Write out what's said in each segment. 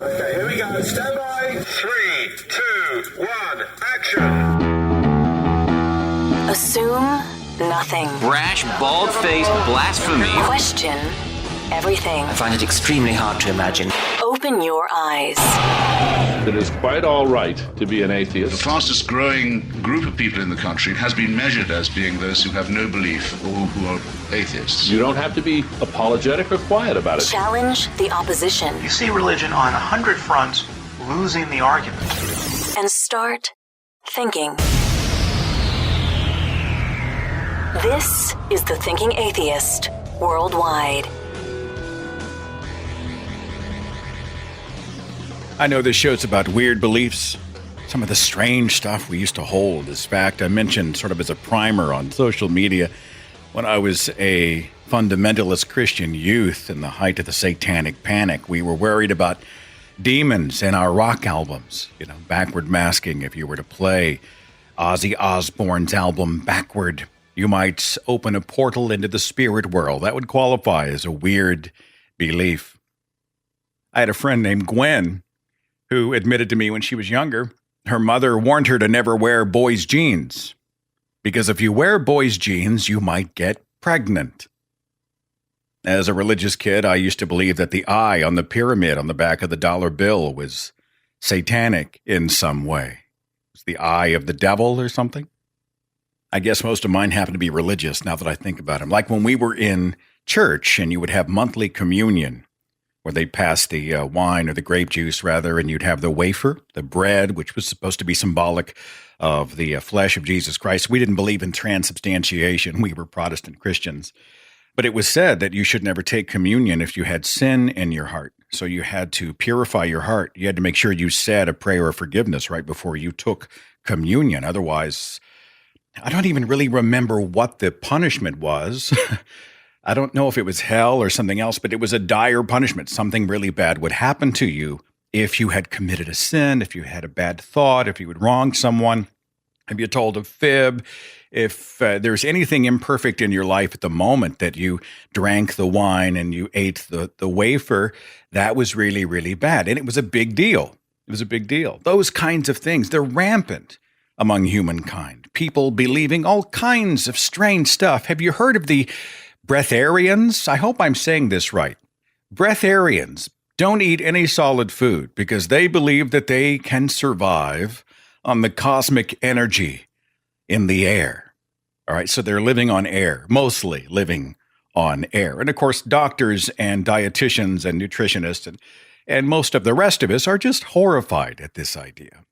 Okay, here we go. Stand by. 3, 2, 1, action. Assume nothing. Brash, bald-faced blasphemy. Question everything. I find it extremely hard to imagine. Open your eyes. It is quite all right to be an atheist. The fastest growing group of people in the country has been measured as being those who have no belief or who are atheists. You don't have to be apologetic or quiet about it. Challenge the opposition. You see religion on 100 fronts losing the argument. And start thinking. This is The Thinking Atheist Worldwide. I know this show's about weird beliefs. Some of the strange stuff we used to hold is fact. I mentioned sort of as a primer on social media when I was a fundamentalist Christian youth in the height of the satanic panic. We were worried about demons in our rock albums, backward masking. If you were to play Ozzy Osbourne's album backward, you might open a portal into the spirit world. That would qualify as a weird belief. I had a friend named Gwen who admitted to me when she was younger, her mother warned her to never wear boys' jeans, because if you wear boys' jeans, you might get pregnant. As a religious kid, I used to believe that the eye on the pyramid on the back of the dollar bill was satanic in some way. It was the eye of the devil or something. I guess most of mine happen to be religious now that I think about them. Like when we were in church and you would have monthly communion, where they'd pass the wine or the grape juice, rather, and you'd have the wafer, the bread, which was supposed to be symbolic of the flesh of Jesus Christ. We didn't believe in transubstantiation. We were Protestant Christians. But it was said that you should never take communion if you had sin in your heart. So you had to purify your heart. You had to make sure you said a prayer of forgiveness right before you took communion. Otherwise, I don't even really remember what the punishment was. I don't know if it was hell or something else, but it was a dire punishment. Something really bad would happen to you if you had committed a sin, if you had a bad thought, if you had wronged someone, if you told a fib, if there's anything imperfect in your life at the moment that you drank the wine and you ate the wafer, that was really, really bad. And it was a big deal. It was a big deal. Those kinds of things, they're rampant among humankind. People believing all kinds of strange stuff. Have you heard of the Breatharians? I hope I'm saying this right. Breatharians don't eat any solid food because they believe that they can survive on the cosmic energy in the air. All right, so they're living on air, mostly living on air. And of course, doctors and dietitians and nutritionists and most of the rest of us are just horrified at this idea.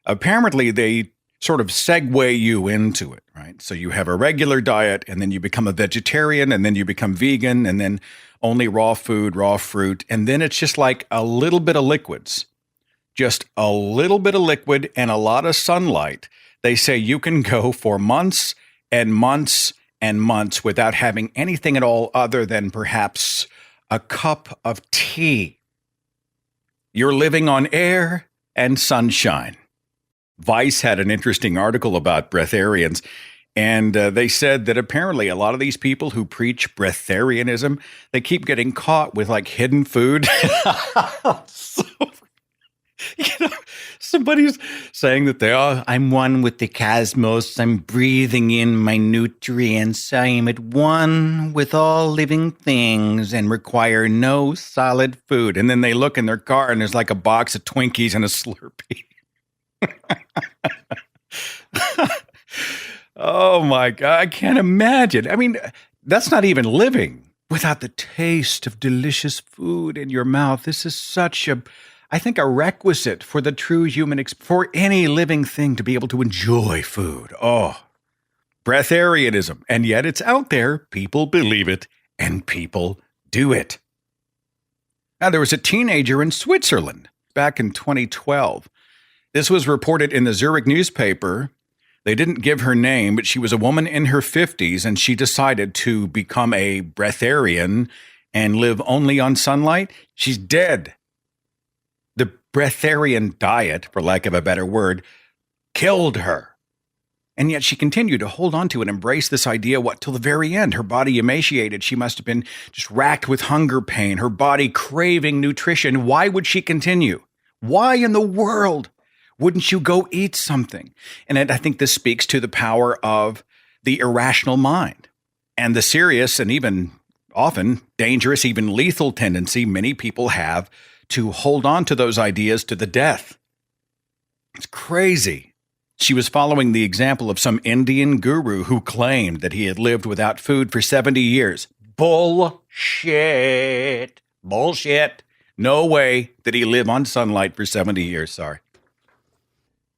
Apparently, they sort of segue you into it, right? So you have a regular diet, and then you become a vegetarian, and then you become vegan, and then only raw food, raw fruit, and then it's just like a little bit of liquids. Just a little bit of liquid and a lot of sunlight. They say you can go for months and months and months without having anything at all other than perhaps a cup of tea. You're living on air and sunshine. Vice had an interesting article about breatharians, and they said that apparently a lot of these people who preach breatharianism, they keep getting caught with like hidden food. So, somebody's saying that I'm one with the cosmos. I'm breathing in my nutrients. I am at one with all living things and require no solid food. And then they look in their car and there's like a box of Twinkies and a Slurpee. Oh my God, I can't imagine. I mean, that's not even living without the taste of delicious food in your mouth. This is such I think a requisite for the true human, for any living thing to be able to enjoy food. Oh, breatharianism. And yet it's out there. People believe it and people do it. Now, there was a teenager in Switzerland back in 2012. This was reported in the Zurich newspaper. They didn't give her name, but she was a woman in her 50s, and she decided to become a breatharian and live only on sunlight. She's dead. The breatharian diet, for lack of a better word, killed her. And yet she continued to hold on to and embrace this idea, till the very end. Her body emaciated. She must have been just racked with hunger pain, her body craving nutrition. Why would she continue? Why in the world wouldn't you go eat something? And I think this speaks to the power of the irrational mind and the serious and even often dangerous, even lethal tendency many people have to hold on to those ideas to the death. It's crazy. She was following the example of some Indian guru who claimed that he had lived without food for 70 years. Bullshit. Bullshit. No way did he live on sunlight for 70 years, sorry.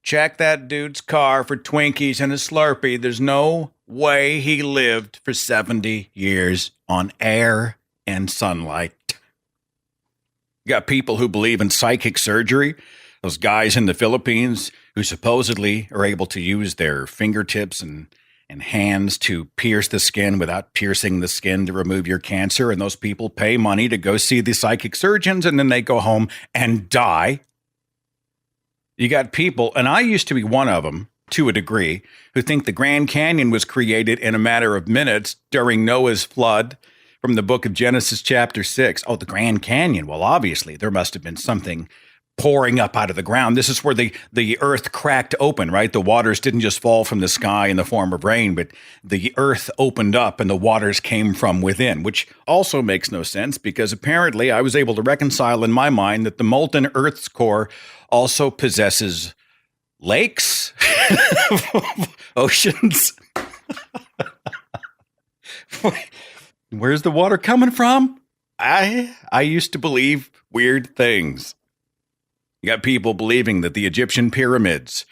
Check that dude's car for Twinkies and a Slurpee. There's no way he lived for 70 years on air and sunlight. You got people who believe in psychic surgery. Those guys in the Philippines who supposedly are able to use their fingertips and hands to pierce the skin without piercing the skin to remove your cancer. And those people pay money to go see the psychic surgeons, and then they go home and die. You got people, and I used to be one of them to a degree, who think the Grand Canyon was created in a matter of minutes during Noah's flood from the book of Genesis chapter 6. Oh, the Grand Canyon. Well, obviously, there must have been something pouring up out of the ground. This is where the earth cracked open, right? The waters didn't just fall from the sky in the form of rain, but the earth opened up and the waters came from within, which also makes no sense because apparently I was able to reconcile in my mind that the molten earth's core also possesses lakes, oceans. Where's the water coming from? I used to believe weird things. You got people believing that the Egyptian pyramids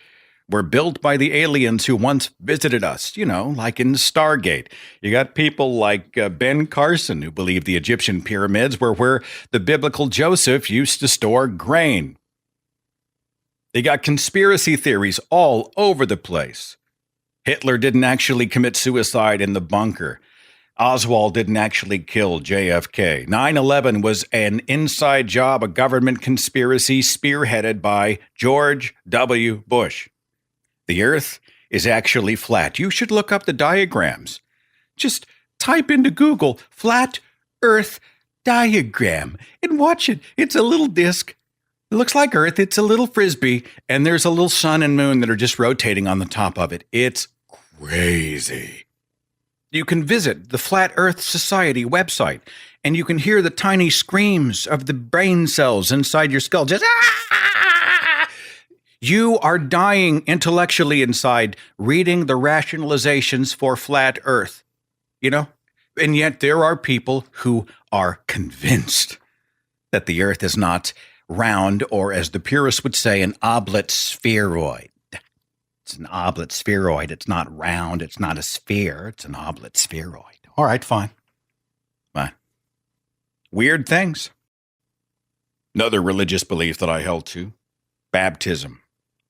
were built by the aliens who once visited us, like in Stargate. You got people like Ben Carson who believe the Egyptian pyramids were where the biblical Joseph used to store grain. They got conspiracy theories all over the place. Hitler didn't actually commit suicide in the bunker. Oswald didn't actually kill JFK. 9/11 was an inside job, a government conspiracy spearheaded by George W. Bush. The Earth is actually flat. You should look up the diagrams. Just type into Google, flat Earth diagram, and watch it. It's a little disc. It looks like Earth. It's a little frisbee, and there's a little sun and moon that are just rotating on the top of it. It's crazy. You can visit the Flat Earth Society website, and you can hear the tiny screams of the brain cells inside your skull. Just, ah! You are dying intellectually inside reading the rationalizations for Flat Earth, And yet there are people who are convinced that the Earth is not round, or as the purists would say, an oblate spheroid. It's an oblate spheroid. It's not round. It's not a sphere. It's an oblate spheroid. All right, fine. Fine. Weird things. Another religious belief that I held to, baptism.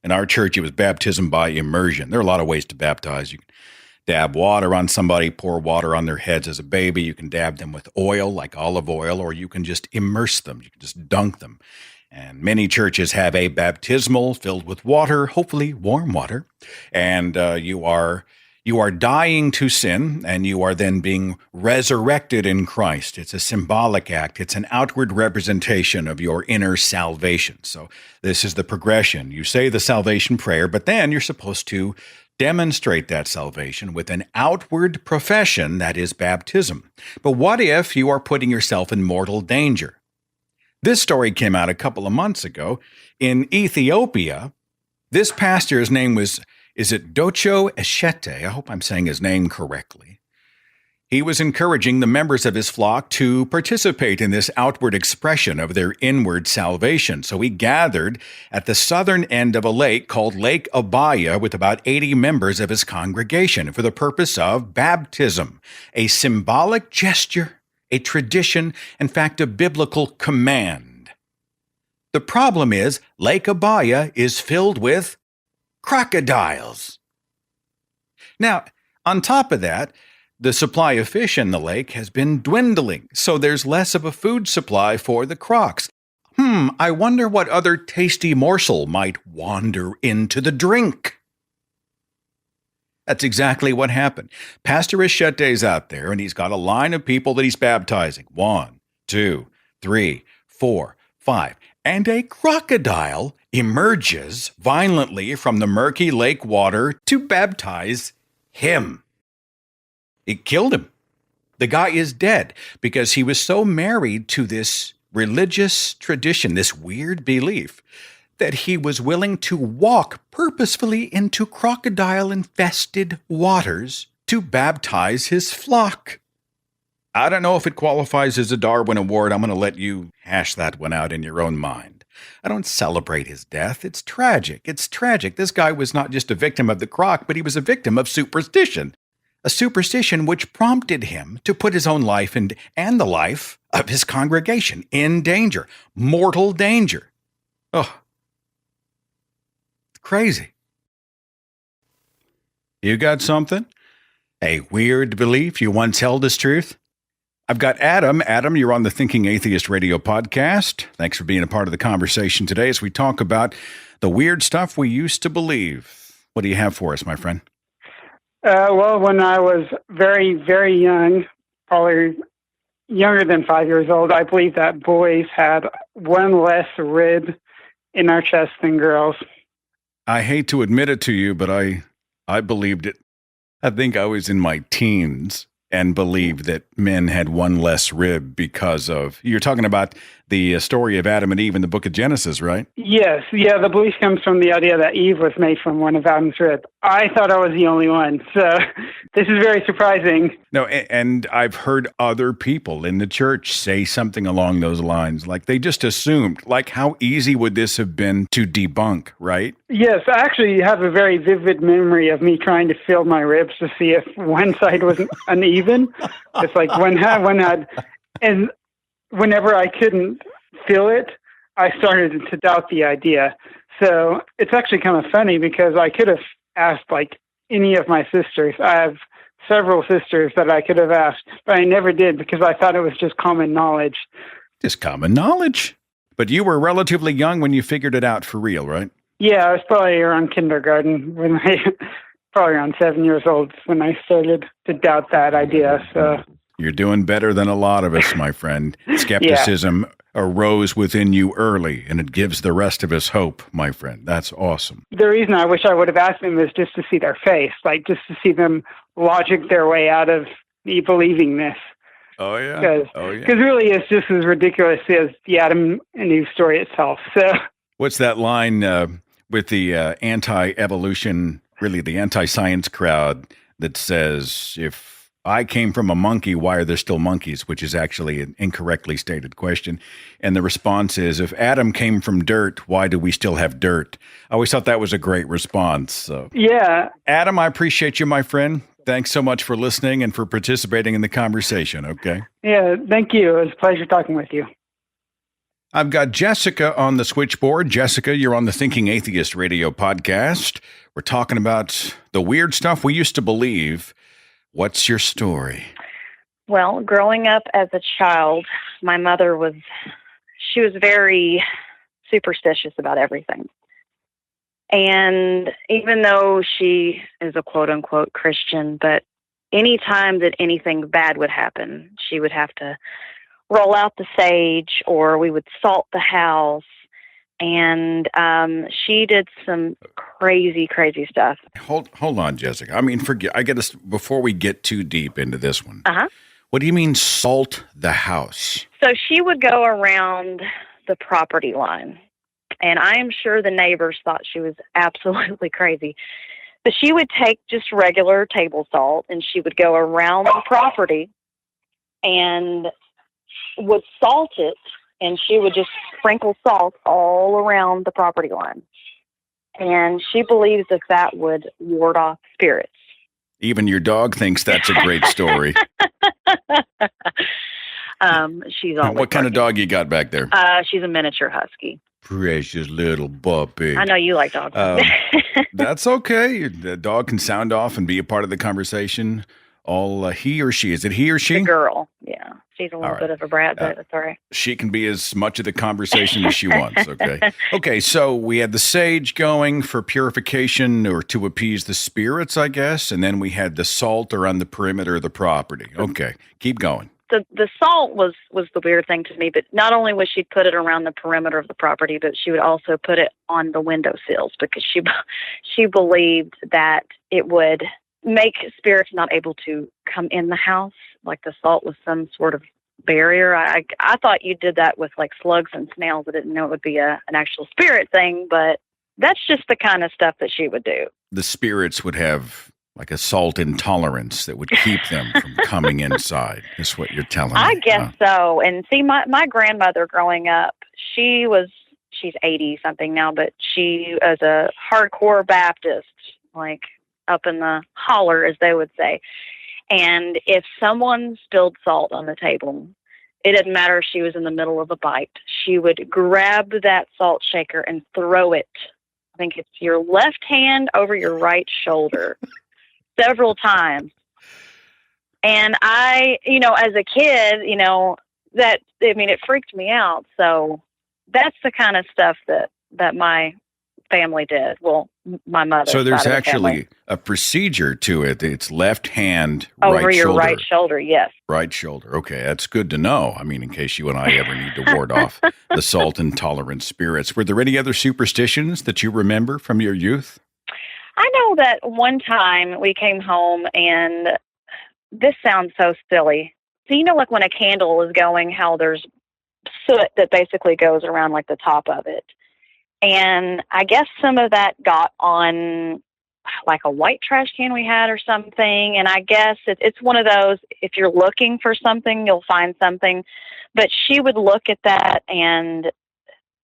In our church, it was baptism by immersion. There are a lot of ways to baptize. You can dab water on somebody, pour water on their heads as a baby. You can dab them with oil, like olive oil, or you can just immerse them. You can just dunk them. And many churches have a baptismal filled with water, hopefully warm water. And you are dying to sin, and you are then being resurrected in Christ. It's a symbolic act. It's an outward representation of your inner salvation. So this is the progression. You say the salvation prayer, but then you're supposed to demonstrate that salvation with an outward profession that is baptism. But what if you are putting yourself in mortal danger? This story came out a couple of months ago. In Ethiopia, this pastor's name is it Docho Eshete? I hope I'm saying his name correctly. He was encouraging the members of his flock to participate in this outward expression of their inward salvation. So he gathered at the southern end of a lake called Lake Abaya with about 80 members of his congregation for the purpose of baptism, a symbolic gesture, a tradition, in fact, a biblical command. The problem is Lake Abaya is filled with crocodiles. Now, on top of that, the supply of fish in the lake has been dwindling, so there's less of a food supply for the crocs. I wonder what other tasty morsel might wander into the drink. That's exactly what happened. Pastor Echete's out there, and he's got a line of people that he's baptizing. 1, 2, 3, 4, 5. And a crocodile emerges violently from the murky lake water to baptize him. It killed him. The guy is dead because he was so married to this religious tradition, this weird belief, that he was willing to walk purposefully into crocodile-infested waters to baptize his flock. I don't know if it qualifies as a Darwin Award. I'm going to let you hash that one out in your own mind. I don't celebrate his death. It's tragic. It's tragic. This guy was not just a victim of the croc, but he was a victim of superstition. A superstition which prompted him to put his own life and the life of his congregation in danger, mortal danger. Oh, crazy. You got something? A weird belief you once held as truth? I've got Adam. Adam, you're on the Thinking Atheist radio podcast. Thanks for being a part of the conversation today as we talk about the weird stuff we used to believe. What do you have for us, my friend? Well, when I was very, very young, probably younger than 5 years old, I believed that boys had one less rib in our chest than girls. I hate to admit it to you, but I believed it. I think I was in my teens and believed that men had one less rib because of, you're talking about the story of Adam and Eve in the book of Genesis, right? Yes. Yeah, the belief comes from the idea that Eve was made from one of Adam's rib. I thought I was the only one. So this is very surprising. No, and I've heard other people in the church say something along those lines. Like they just assumed, like how easy would this have been to debunk, right? Yes, I actually have a very vivid memory of me trying to feel my ribs to see if one side was uneven. It's like one had, and whenever I couldn't feel it, I started to doubt the idea. So it's actually kind of funny because I could have asked like any of my sisters. I have several sisters that I could have asked, but I never did because I thought it was just common knowledge. Just common knowledge. But you were relatively young when you figured it out for real, right? Yeah, I was probably around kindergarten when probably around 7 years old when I started to doubt that idea. So you're doing better than a lot of us, my friend. Skepticism arose within you early, and it gives the rest of us hope, my friend. That's awesome. The reason I wish I would have asked them is just to see their face, like just to see them logic their way out of me believing this. Oh, yeah. Because really it's just as ridiculous as the Adam and Eve story itself. So what's that line with the anti-evolution, really the anti-science crowd that says, if I came from a monkey, why are there still monkeys? Which is actually an incorrectly stated question. And the response is, if Adam came from dirt, why do we still have dirt? I always thought that was a great response. So. Yeah. Adam, I appreciate you, my friend. Thanks so much for listening and for participating in the conversation, okay? Yeah, thank you. It was a pleasure talking with you. I've got Jessica on the switchboard. Jessica, you're on the Thinking Atheist radio podcast. We're talking about the weird stuff we used to believe. What's your story? Well, growing up as a child, my mother was very superstitious about everything. And even though she is a quote-unquote Christian, but any time that anything bad would happen, she would have to roll out the sage or we would salt the house. And she did some crazy, crazy stuff. Hold on, Jessica. I mean, before we get too deep into this one. Uh-huh. What do you mean salt the house? So she would go around the property line. And I'm sure the neighbors thought she was absolutely crazy. But she would take just regular table salt and she would go around the property and would salt it. And she would just sprinkle salt all around the property line. And she believes that would ward off spirits. Even your dog thinks that's a great story. She's always What kind of dog you got back there? She's a miniature husky. Precious little puppy. I know you like dogs. That's okay. The dog can sound off and be a part of the conversation. All he or she. Is it he or she? The girl, yeah. She's a All little right. bit of a brat, but that's all right. She can be as much of the conversation as she wants, okay? Okay, so we had the sage going for purification or to appease the spirits, I guess, and then we had the salt around the perimeter of the property. Okay, keep going. The salt was the weird thing to me, but not only would she put it around the perimeter of the property, but she would also put it on the windowsills because she believed that it would make spirits not able to come in the house, like the salt was some sort of barrier. I thought you did that with like slugs and snails. I didn't know it would be an actual spirit thing, but that's just the kind of stuff that she would do. The spirits would have like a salt intolerance that would keep them from coming inside, is what you're telling me. I guess so. And see, my grandmother growing up, she's 80-something now, but she was a hardcore Baptist, like up in the holler, as they would say. And if someone spilled salt on the table, it didn't matter if she was in the middle of a bite. She would grab that salt shaker and throw it. I think it's your left hand over your right shoulder several times. And I, as a kid, it freaked me out. So that's the kind of stuff that my family did. Well, my mother. So there's side of the actually family. a procedure to it. It's left hand, over right your shoulder. right shoulder. Yes. Right shoulder. Okay, that's good to know. I mean, in case you and I ever need to ward off the salt intolerant spirits. Were there any other superstitions that you remember from your youth? I know that one time we came home, and this sounds so silly. So like when a candle is going, how there's soot that basically goes around like the top of it. And I guess some of that got on like a white trash can we had or something. And I guess it's one of those, if you're looking for something, you'll find something. But she would look at that and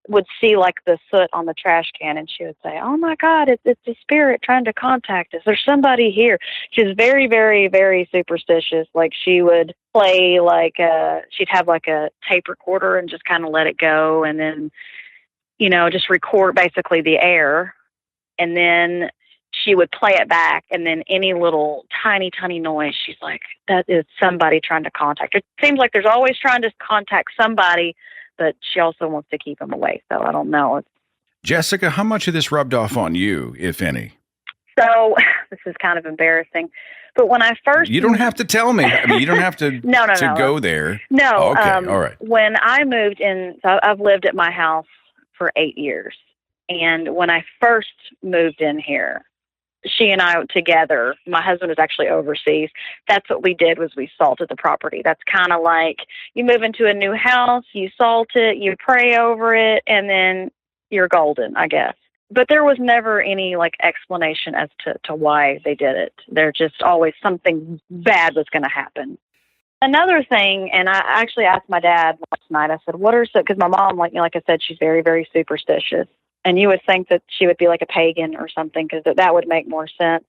would see like the soot on the trash can, and she would say, "Oh my God, it's a spirit trying to contact us. There's somebody here." She was very, very, very superstitious. Like she would play she'd have like a tape recorder and just kind of let it go, and then just record basically the air, and then she would play it back, and then any little tiny noise, she's like, "That is somebody trying to contact." It seems like there's always trying to contact somebody, but she also wants to keep them away. So I don't know. Jessica, how much of this rubbed off on you, if any? So this is kind of embarrassing. But when I first... You don't have to tell me. I mean, you don't have to, no. go there. No. Oh, okay. All right. When I moved in, so I've lived at my house for 8 years. And when I first moved in here, she and I together, my husband was actually overseas. That's what we did, was we salted the property. That's kind of like you move into a new house, you salt it, you pray over it, and then you're golden, I guess. But there was never any like explanation as to why they did it. There just always something bad was going to happen. Another thing, and I actually asked my dad last night, I said, because my mom, like I said, she's very, very superstitious. And you would think that she would be like a pagan or something, because that would make more sense.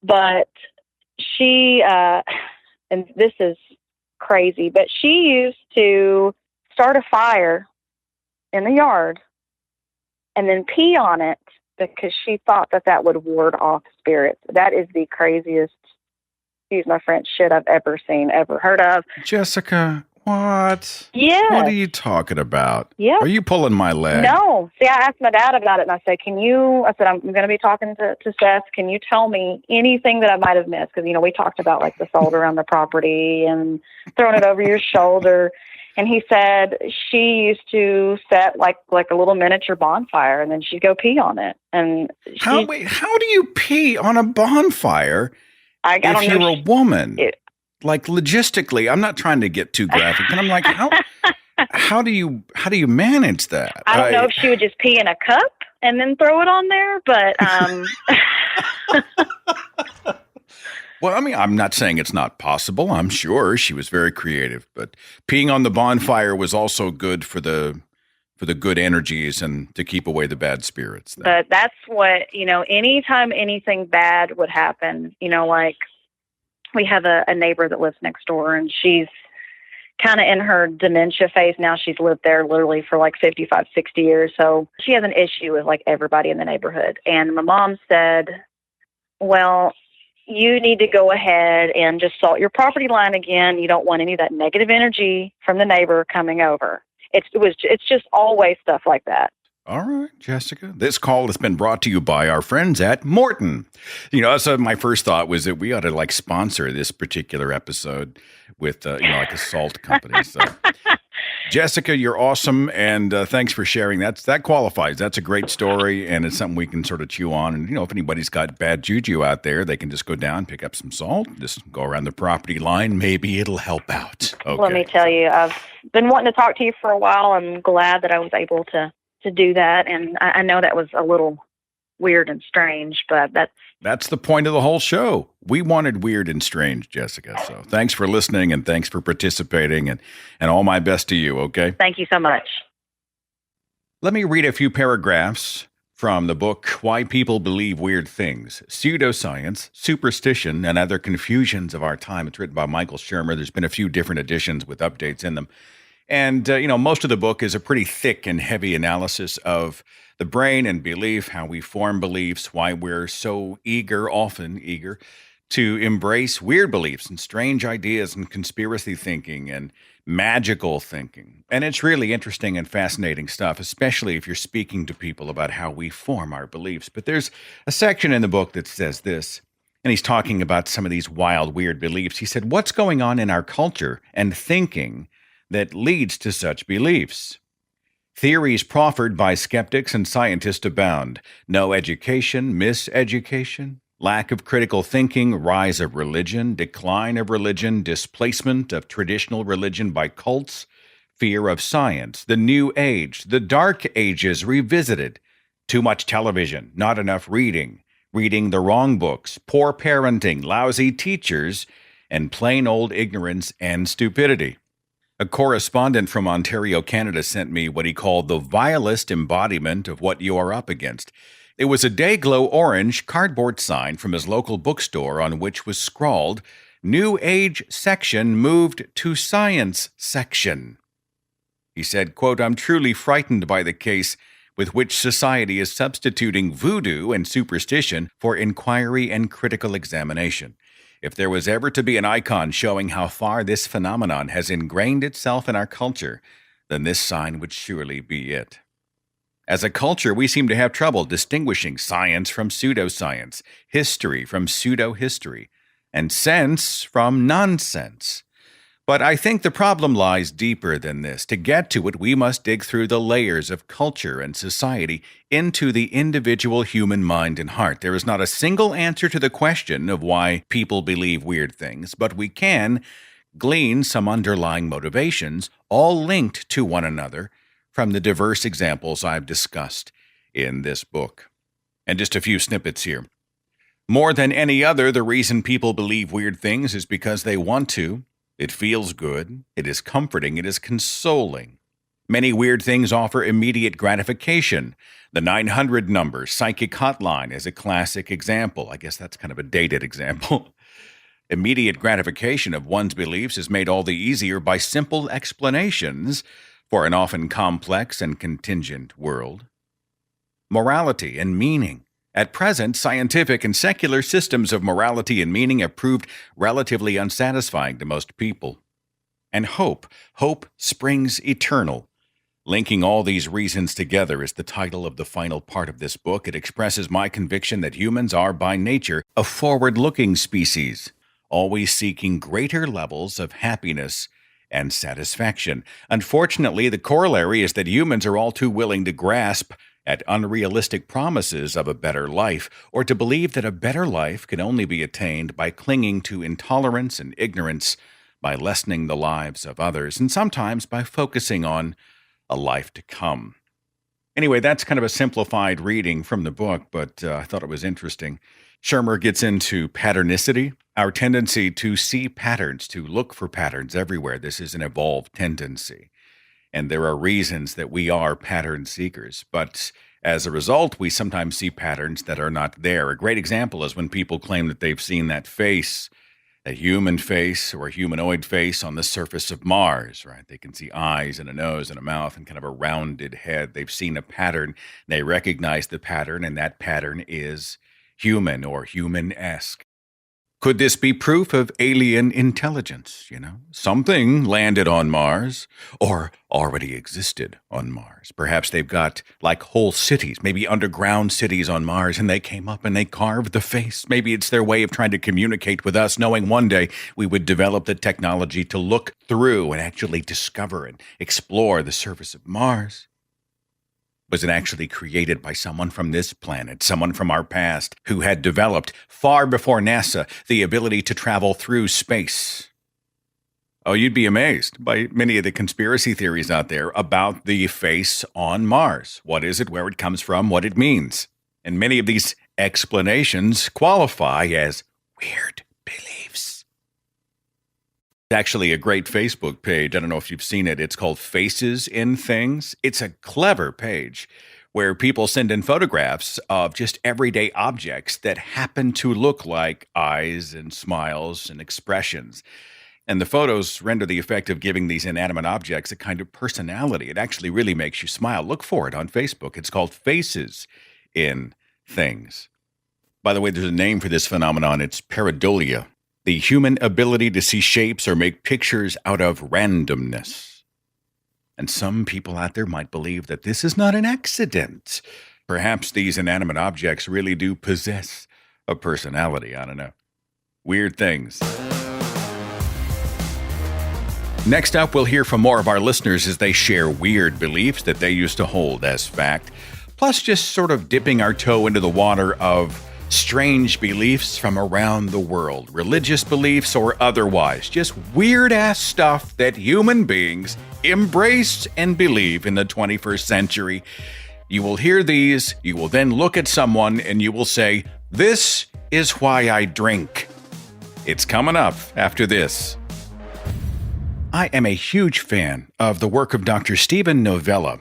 But she, and this is crazy, but she used to start a fire in the yard and then pee on it because she thought that would ward off spirits. That is the craziest, excuse my French, shit I've ever seen, ever heard of. Jessica, what? Yeah. What are you talking about? Yeah. Are you pulling my leg? No. See, I asked my dad about it, and I said, I'm going to be talking to Seth. Can you tell me anything that I might have missed? Because, we talked about like the salt around the property and throwing it over your shoulder. And he said she used to set like a little miniature bonfire, and then she'd go pee on it. And how do you pee on a bonfire if you're a woman? Like logistically, I'm not trying to get too graphic, but I'm like, how do you manage that? I don't know if she would just pee in a cup and then throw it on there, but Well, I mean, I'm not saying it's not possible. I'm sure she was very creative, but peeing on the bonfire was also good for the good energies and to keep away the bad spirits. Then. But that's what, anytime anything bad would happen, like we have a neighbor that lives next door, and she's kind of in her dementia phase now. She's lived there literally for like 55, 60 years. So she has an issue with like everybody in the neighborhood. And my mom said, well, you need to go ahead and just salt your property line again. You don't want any of that negative energy from the neighbor coming over. It's just always stuff like that. All right, Jessica. This call has been brought to you by our friends at Morton. So my first thought was that we ought to sponsor this particular episode with a salt company. So, Jessica, you're awesome, and thanks for sharing. That qualifies. That's a great story, and it's something we can sort of chew on. And if anybody's got bad juju out there, they can just go down, pick up some salt, just go around the property line. Maybe it'll help out. Okay. Let me tell you, I've been wanting to talk to you for a while. I'm glad that I was able to do that, and I know that was a little weird and strange, but that's the point of the whole show. We wanted weird and strange, Jessica. So thanks for listening, and thanks for participating, and all my best to you, okay? Thank you so much. Let me read a few paragraphs from the book Why People Believe Weird Things, Pseudoscience, Superstition, and Other Confusions of Our Time. It's written by Michael Shermer. There's been a few different editions with updates in them. And, most of the book is a pretty thick and heavy analysis of the brain and belief, how we form beliefs, why we're so often eager, to embrace weird beliefs and strange ideas and conspiracy thinking and magical thinking. And it's really interesting and fascinating stuff, especially if you're speaking to people about how we form our beliefs. But there's a section in the book that says this, and he's talking about some of these wild, weird beliefs. He said, what's going on in our culture and thinking that leads to such beliefs? Theories proffered by skeptics and scientists abound. No education, miseducation, lack of critical thinking, rise of religion, decline of religion, displacement of traditional religion by cults, fear of science, the new age, the dark ages revisited, too much television, not enough reading the wrong books, poor parenting, lousy teachers, and plain old ignorance and stupidity. A correspondent from Ontario, Canada, sent me what he called the vilest embodiment of what you are up against. It was a day-glow orange cardboard sign from his local bookstore on which was scrawled, New Age section moved to Science section. He said, quote, I'm truly frightened by the case with which society is substituting voodoo and superstition for inquiry and critical examination. If there was ever to be an icon showing how far this phenomenon has ingrained itself in our culture, then this sign would surely be it. As a culture, we seem to have trouble distinguishing science from pseudoscience, history from pseudo-history, and sense from nonsense. But I think the problem lies deeper than this. To get to it, we must dig through the layers of culture and society into the individual human mind and heart. There is not a single answer to the question of why people believe weird things, but we can glean some underlying motivations, all linked to one another, from the diverse examples I've discussed in this book. And just a few snippets here. More than any other, the reason people believe weird things is because they want to. It feels good, it is comforting, it is consoling. Many weird things offer immediate gratification. The 900 number, psychic hotline, is a classic example. I guess that's kind of a dated example. Immediate gratification of one's beliefs is made all the easier by simple explanations for an often complex and contingent world. Morality and meaning. At present, scientific and secular systems of morality and meaning have proved relatively unsatisfying to most people. And hope. Hope springs eternal. Linking all these reasons together is the title of the final part of this book. It expresses my conviction that humans are, by nature, a forward-looking species, always seeking greater levels of happiness and satisfaction. Unfortunately, the corollary is that humans are all too willing to grasp at unrealistic promises of a better life, or to believe that a better life can only be attained by clinging to intolerance and ignorance, by lessening the lives of others, and sometimes by focusing on a life to come. Anyway, that's kind of a simplified reading from the book, but I thought it was interesting. Shermer gets into patternicity, our tendency to see patterns, to look for patterns everywhere. This is an evolved tendency. And there are reasons that we are pattern seekers. But as a result, we sometimes see patterns that are not there. A great example is when people claim that they've seen that face, a human face or a humanoid face on the surface of Mars, right? They can see eyes and a nose and a mouth and kind of a rounded head. They've seen a pattern. They recognize the pattern, and that pattern is human or human-esque. Could this be proof of alien intelligence? Something landed on Mars or already existed on Mars. Perhaps they've got like whole cities, maybe underground cities on Mars, and they came up and they carved the face. Maybe it's their way of trying to communicate with us, knowing one day we would develop the technology to look through and actually discover and explore the surface of Mars. Was it actually created by someone from this planet, someone from our past, who had developed, far before NASA, the ability to travel through space? Oh, you'd be amazed by many of the conspiracy theories out there about the face on Mars. What is it, where it comes from, what it means? And many of these explanations qualify as weird beliefs. Actually a great Facebook page. I don't know if you've seen it. It's called Faces in Things. It's a clever page where people send in photographs of just everyday objects that happen to look like eyes and smiles and expressions. And the photos render the effect of giving these inanimate objects a kind of personality. It actually really makes you smile. Look for it on Facebook. It's called Faces in Things. By the way, there's a name for this phenomenon. It's pareidolia. The human ability to see shapes or make pictures out of randomness. And some people out there might believe that this is not an accident. Perhaps these inanimate objects really do possess a personality. I don't know. Weird things. Next up, we'll hear from more of our listeners as they share weird beliefs that they used to hold as fact, plus just sort of dipping our toe into the water of strange beliefs from around the world, religious beliefs or otherwise, just weird-ass stuff that human beings embrace and believe in the 21st century. You will hear these, you will then look at someone, and you will say, "This is why I drink." It's coming up after this. I am a huge fan of the work of Dr. Steven Novella.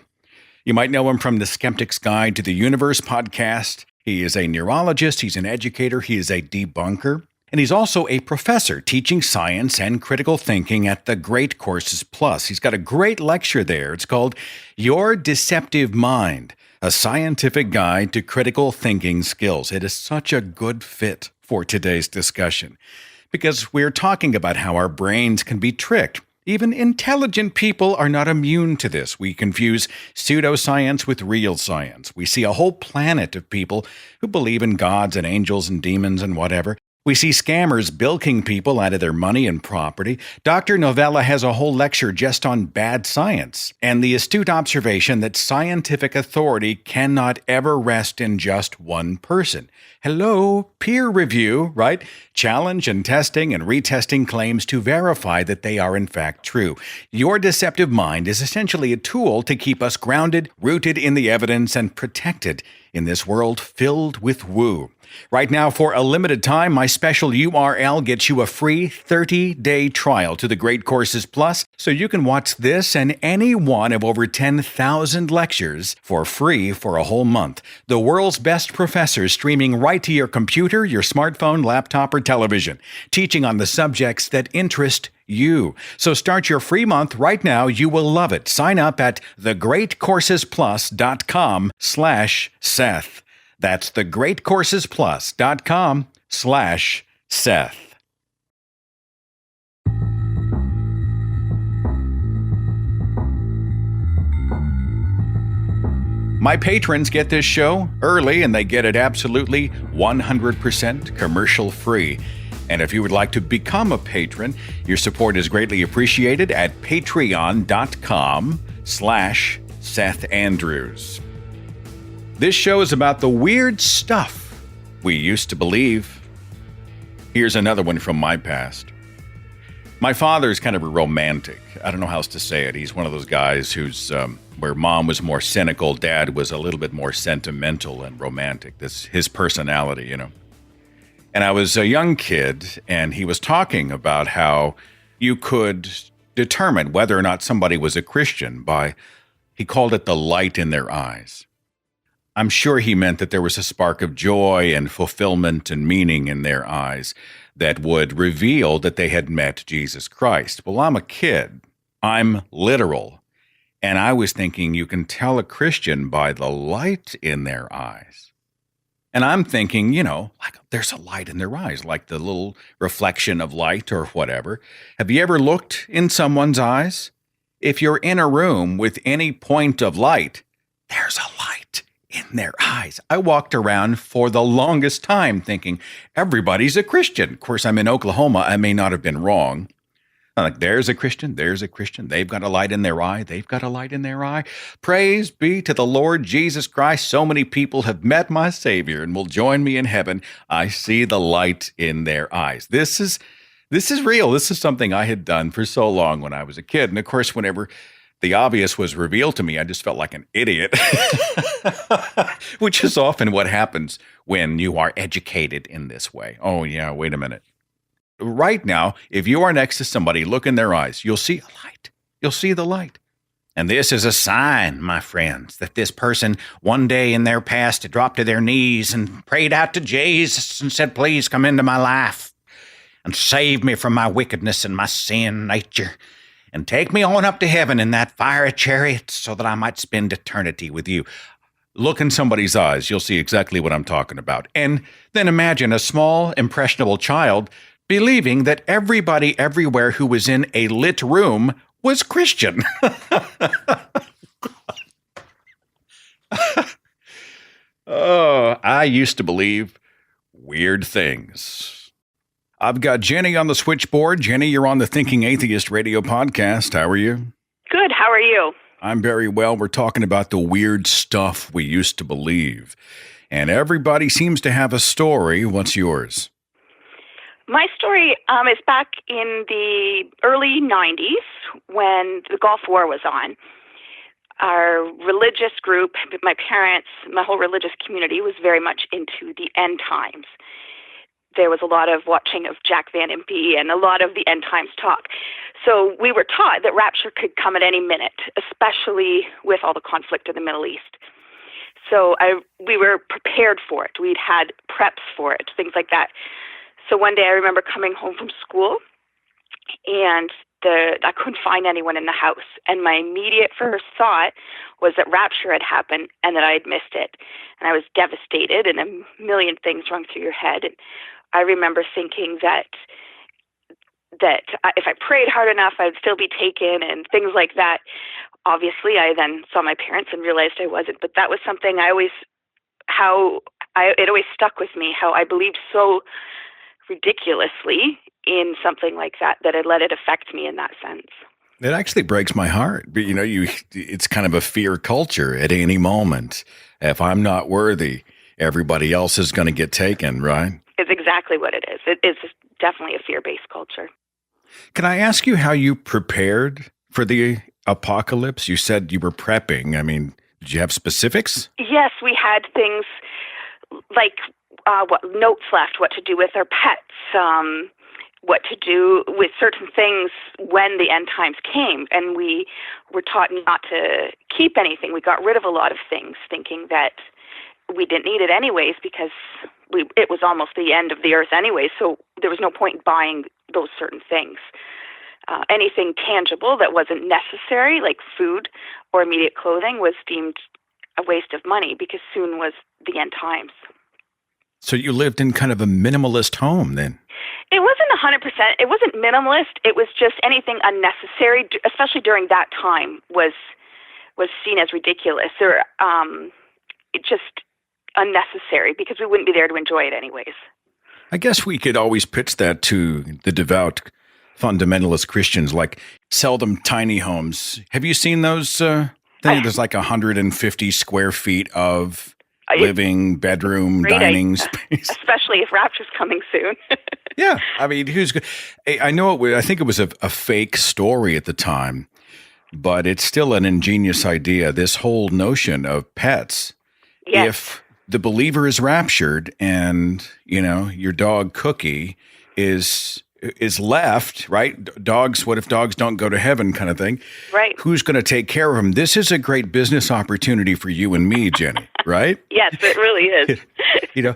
You might know him from the Skeptic's Guide to the Universe podcast. He is a neurologist, he's an educator, he is a debunker, and he's also a professor teaching science and critical thinking at the Great Courses Plus. He's got a great lecture there. It's called Your Deceptive Mind, a Scientific Guide to Critical Thinking Skills. It is such a good fit for today's discussion because we're talking about how our brains can be tricked. Even intelligent people are not immune to this. We confuse pseudoscience with real science. We see a whole planet of people who believe in gods and angels and demons and whatever. We see scammers bilking people out of their money and property. Dr. Novella has a whole lecture just on bad science and the astute observation that scientific authority cannot ever rest in just one person. Hello, peer review, right? Challenge and testing and retesting claims to verify that they are in fact true. Your deceptive mind is essentially a tool to keep us grounded, rooted in the evidence, and protected in this world filled with woo. Right now, for a limited time, my special URL gets you a free 30-day trial to the Great Courses Plus, so you can watch this and any one of over 10,000 lectures for free for a whole month. The world's best professors streaming right to your computer, your smartphone, laptop, or television, teaching on the subjects that interest you. So start your free month right now. You will love it. Sign up at thegreatcoursesplus.com/Seth. That's thegreatcoursesplus.com/Seth. My patrons get this show early, and they get it absolutely 100% commercial free. And if you would like to become a patron, your support is greatly appreciated at patreon.com/Seth Andrews. This show is about the weird stuff we used to believe. Here's another one from my past. My father's kind of a romantic. I don't know how else to say it. He's one of those guys who's where mom was more cynical, dad was a little bit more sentimental and romantic. That's his personality, you know. And I was a young kid, and he was talking about how you could determine whether or not somebody was a Christian by, he called it the light in their eyes. I'm sure he meant that there was a spark of joy and fulfillment and meaning in their eyes that would reveal that they had met Jesus Christ. Well, I'm a kid. I'm literal. And I was thinking you can tell a Christian by the light in their eyes. And I'm thinking, like there's a light in their eyes, like the little reflection of light or whatever. Have you ever looked in someone's eyes? If you're in a room with any point of light, there's a light in their eyes. I walked around for the longest time thinking everybody's a Christian. Of course, I'm in Oklahoma. I may not have been wrong. I'm like, there's a Christian. They've got a light in their eye. They've got a light in their eye. Praise be to the Lord Jesus Christ. So many people have met my Savior and will join me in heaven. I see the light in their eyes. This is real. This is something I had done for so long when I was a kid. And of course, whenever the obvious was revealed to me, I just felt like an idiot, which is often what happens when you are educated in this way. Oh, yeah, wait a minute. Right now, if you are next to somebody, look in their eyes, you'll see a light. You'll see the light. And this is a sign, my friends, that this person one day in their past dropped to their knees and prayed out to Jesus and said, please come into my life and save me from my wickedness and my sin nature and take me on up to heaven in that fiery chariot so that I might spend eternity with you. Look in somebody's eyes. You'll see exactly what I'm talking about. And then imagine a small, impressionable child believing that everybody everywhere who was in a lit room was Christian. Oh, I used to believe weird things. I've got Jenny on the switchboard. Jenny, you're on the Thinking Atheist radio podcast. How are you? Good. How are you? I'm very well. We're talking about the weird stuff we used to believe. And everybody seems to have a story. What's yours? My story is back in the early 90s when the Gulf War was on. Our religious group, my parents, my whole religious community was very much into the end times. There was a lot of watching of Jack Van Impe and a lot of the end times talk. So we were taught that rapture could come at any minute, especially with all the conflict in the Middle East. So we were prepared for it. We'd had preps for it, things like that. So one day I remember coming home from school and I couldn't find anyone in the house. And my immediate first thought was that rapture had happened and that I had missed it. And I was devastated and a million things rung through your head. And I remember thinking that if I prayed hard enough, I'd still be taken and things like that. Obviously, I then saw my parents and realized I wasn't. But that was something it always stuck with me, how I believed so ridiculously in something like that I let it affect me in that sense. It actually breaks my heart. But it's kind of a fear culture at any moment. If I'm not worthy, everybody else is going to get taken, right? It's exactly what it is. It is definitely a fear-based culture. Can I ask you how you prepared for the apocalypse? You said you were prepping. I mean, did you have specifics? Yes, we had things like notes left, what to do with our pets, what to do with certain things when the end times came. And we were taught not to keep anything. We got rid of a lot of things, thinking that we didn't need it anyways because it was almost the end of the earth anyway, so there was no point in buying those certain things. Anything tangible that wasn't necessary, like food or immediate clothing, was deemed a waste of money because soon was the end times. So you lived in kind of a minimalist home then? It wasn't 100%. It wasn't minimalist. It was just anything unnecessary, especially during that time, was seen as ridiculous or just unnecessary because we wouldn't be there to enjoy it anyways. I guess we could always pitch that to the devout fundamentalist Christians, like seldom tiny homes. Have you seen those things? There's like 150 square feet of living, bedroom, dining space. Especially if Rapture's coming soon. Yeah. I mean, who's good? I know I think it was a fake story at the time, but it's still an ingenious idea. This whole notion of pets. Yes. If the believer is raptured and, your dog Cookie is left, right? Dogs, what if dogs don't go to heaven kind of thing? Right. Who's going to take care of him? This is a great business opportunity for you and me, Jenny, right? Yes, it really is.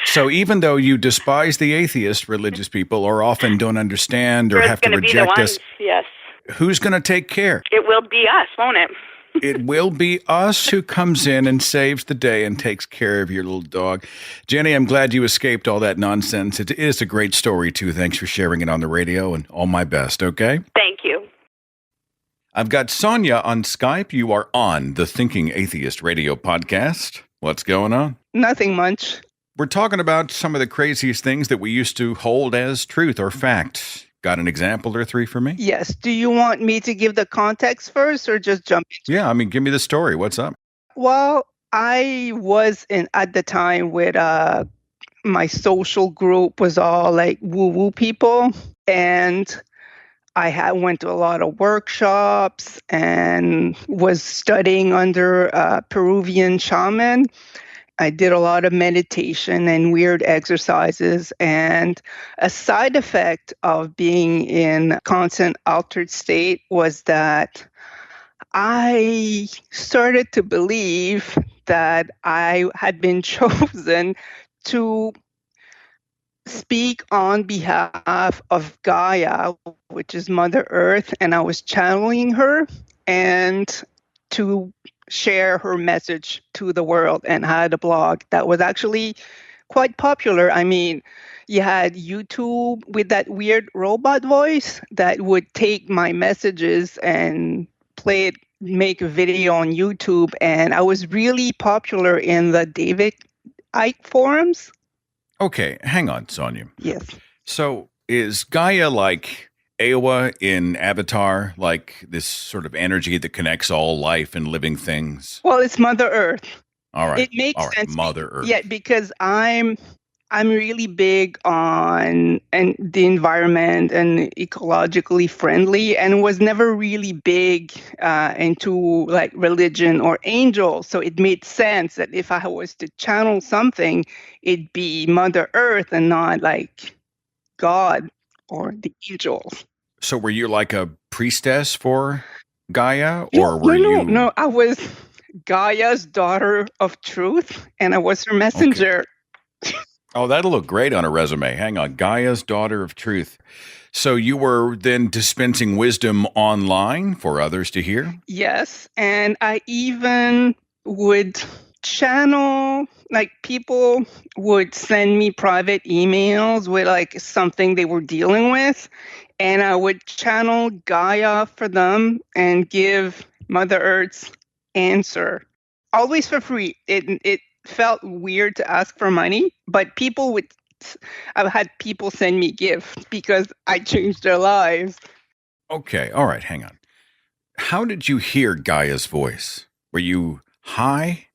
So even though you despise the atheist religious people or often don't understand or have to reject us, yes. Who's going to take care? It will be us, won't it? It will be us who comes in and saves the day and takes care of your little dog. Jenny, I'm glad you escaped all that nonsense. It is a great story, too. Thanks for sharing it on the radio, and all my best, okay? Thank you. I've got Sonia on Skype. You are on the Thinking Atheist radio podcast. What's going on? Nothing much. We're talking about some of the craziest things that we used to hold as truth or fact. Got an example or three for me? Yes. Do you want me to give the context first or just jump into Yeah, I mean, give me the story. What's up? Well, I was at the time with my social group was all like woo-woo people. And I went to a lot of workshops and was studying under a Peruvian shaman. I did a lot of meditation and weird exercises. And a side effect of being in constant altered state was that I started to believe that I had been chosen to speak on behalf of Gaia, which is Mother Earth, and I was channeling her and to share her message to the world, and had a blog that was actually quite popular. I mean, you had YouTube with that weird robot voice that would take my messages and play it, make a video on YouTube, and I was really popular in the David Icke forums. Okay, hang on, Sonia. Yes. So is Gaia like Aowa in Avatar, like this sort of energy that connects all life and living things? Well, it's Mother Earth. All right. It makes sense. Mother Earth. Yeah, because I'm really big on the environment and ecologically friendly, and was never really big into like religion or angels. So it made sense that if I was to channel something, it'd be Mother Earth and not like God or the angels. So were you like a priestess for Gaia, or were you? No, I was Gaia's daughter of truth, and I was her messenger. Okay. Oh, that'll look great on a resume. Hang on, Gaia's daughter of truth. So you were then dispensing wisdom online for others to hear? Yes, and I even would channel, like people would send me private emails with like something they were dealing with, and I would channel Gaia for them and give Mother Earth's answer, always for free. It felt weird to ask for money, but I've had people send me gifts because I changed their lives. Okay, all right, hang on. How did you hear Gaia's voice? Were you high?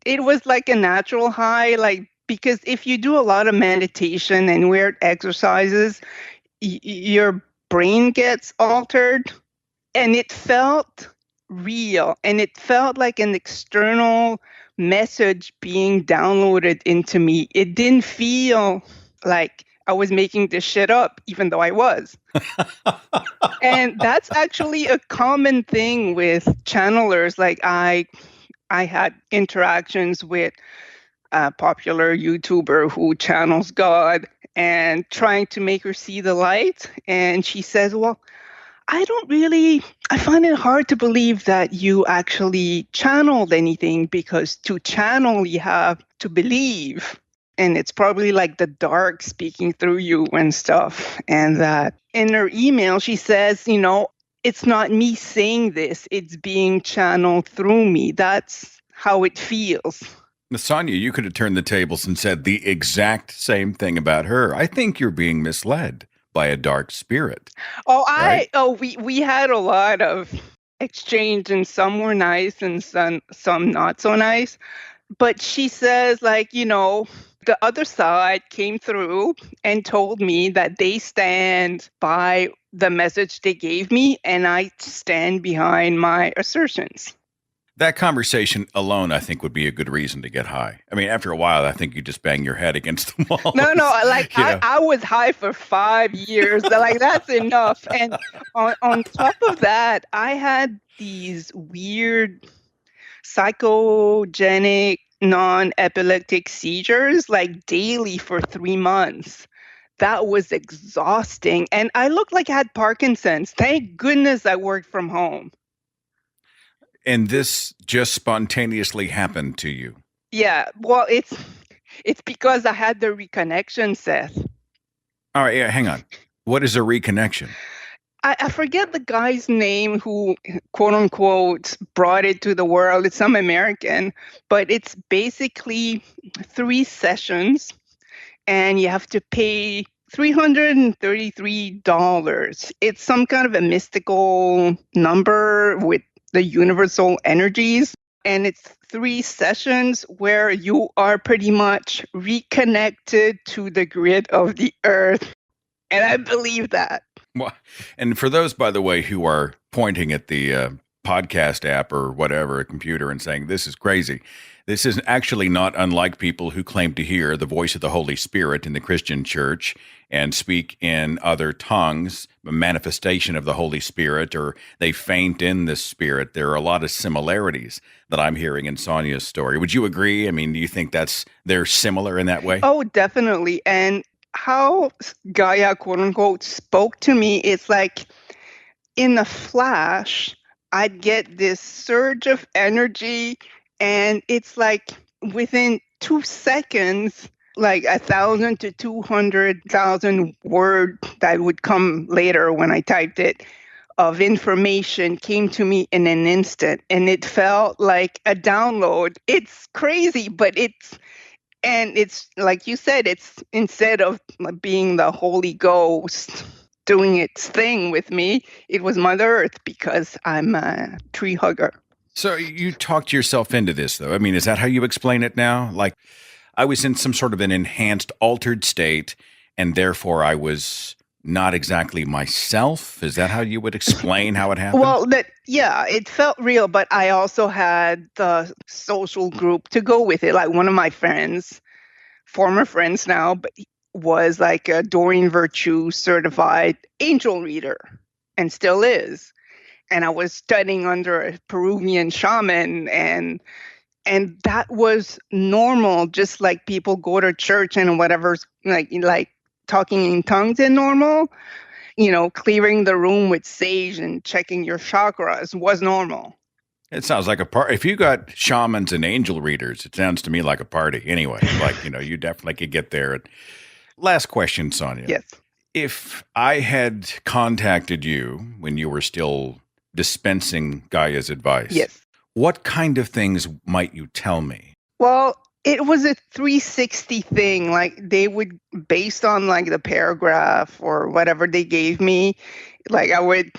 It was like a natural high, like, because if you do a lot of meditation and weird exercises, your brain gets altered, and it felt real, and it felt like an external message being downloaded into me. It didn't feel like I was making this shit up, even though I was. And that's actually a common thing with channelers. Like I had interactions with a popular YouTuber who channels God and trying to make her see the light. And she says, well, I find it hard to believe that you actually channeled anything, because to channel, you have to believe. And it's probably like the dark speaking through you and stuff. And that in her email, she says, it's not me saying this, it's being channeled through me. That's how it feels. Sonia, you could have turned the tables and said the exact same thing about her. I think you're being misled by a dark spirit. We had a lot of exchange, and some were nice and some not so nice. But she says, like, the other side came through and told me that they stand by the message they gave me, and I stand behind my assertions. That conversation alone, I think, would be a good reason to get high. I mean, after a while, I think you just bang your head against the wall. No, like I was high for 5 years. Like, that's enough. And on top of that, I had these weird psychogenic non-epileptic seizures like daily for 3 months. that was exhausting. And I looked like I had Parkinson's. Thank goodness I worked from home. And this just spontaneously happened to you? Yeah, well, it's because I had the reconnection, Seth. All right, yeah, hang on. What is a reconnection? I forget the guy's name who, quote unquote, brought it to the world. It's some American, but it's basically 3 sessions, and you have to pay $333. It's some kind of a mystical number with the universal energies. And it's 3 sessions where you are pretty much reconnected to the grid of the earth. And I believe that. Well, and for those, by the way, who are pointing at the podcast app or whatever, a computer, and saying, this is crazy, this is actually not unlike people who claim to hear the voice of the Holy Spirit in the Christian church and speak in other tongues, a manifestation of the Holy Spirit, or they faint in the Spirit. There are a lot of similarities that I'm hearing in Sonia's story. Would you agree? I mean, do you think they're similar in that way? Oh, definitely. And how Gaia, quote unquote, spoke to me, it's like in a flash, I'd get this surge of energy, and it's like within 2 seconds, like 1,000 to 200,000 word that would come later when I typed it of information came to me in an instant, and it felt like a download. It's crazy, but it's like you said, it's instead of being the Holy Ghost doing its thing with me, it was Mother Earth, because I'm a tree hugger. So you talked yourself into this, though. I mean, is that how you explain it now? Like, I was in some sort of an enhanced, altered state, and therefore I was not exactly myself? Is that how you would explain how it happened? Well, it felt real, but I also had the social group to go with it. Like one of my friends, former friends now, but was like a Doreen Virtue certified angel reader and still is. And I was studying under a Peruvian shaman, and that was normal, just like people go to church and whatever's like talking in tongues is normal. You know, clearing the room with sage and checking your chakras was normal. It sounds like a party. If you got shamans and angel readers, it sounds to me like a party. Anyway, like, you definitely could get there. Last question, Sonia. Yes. If I had contacted you when you were still dispensing Gaia's advice, yes, what kind of things might you tell me? Well, it was a 360 thing. Like they would, based on like the paragraph or whatever they gave me, like I would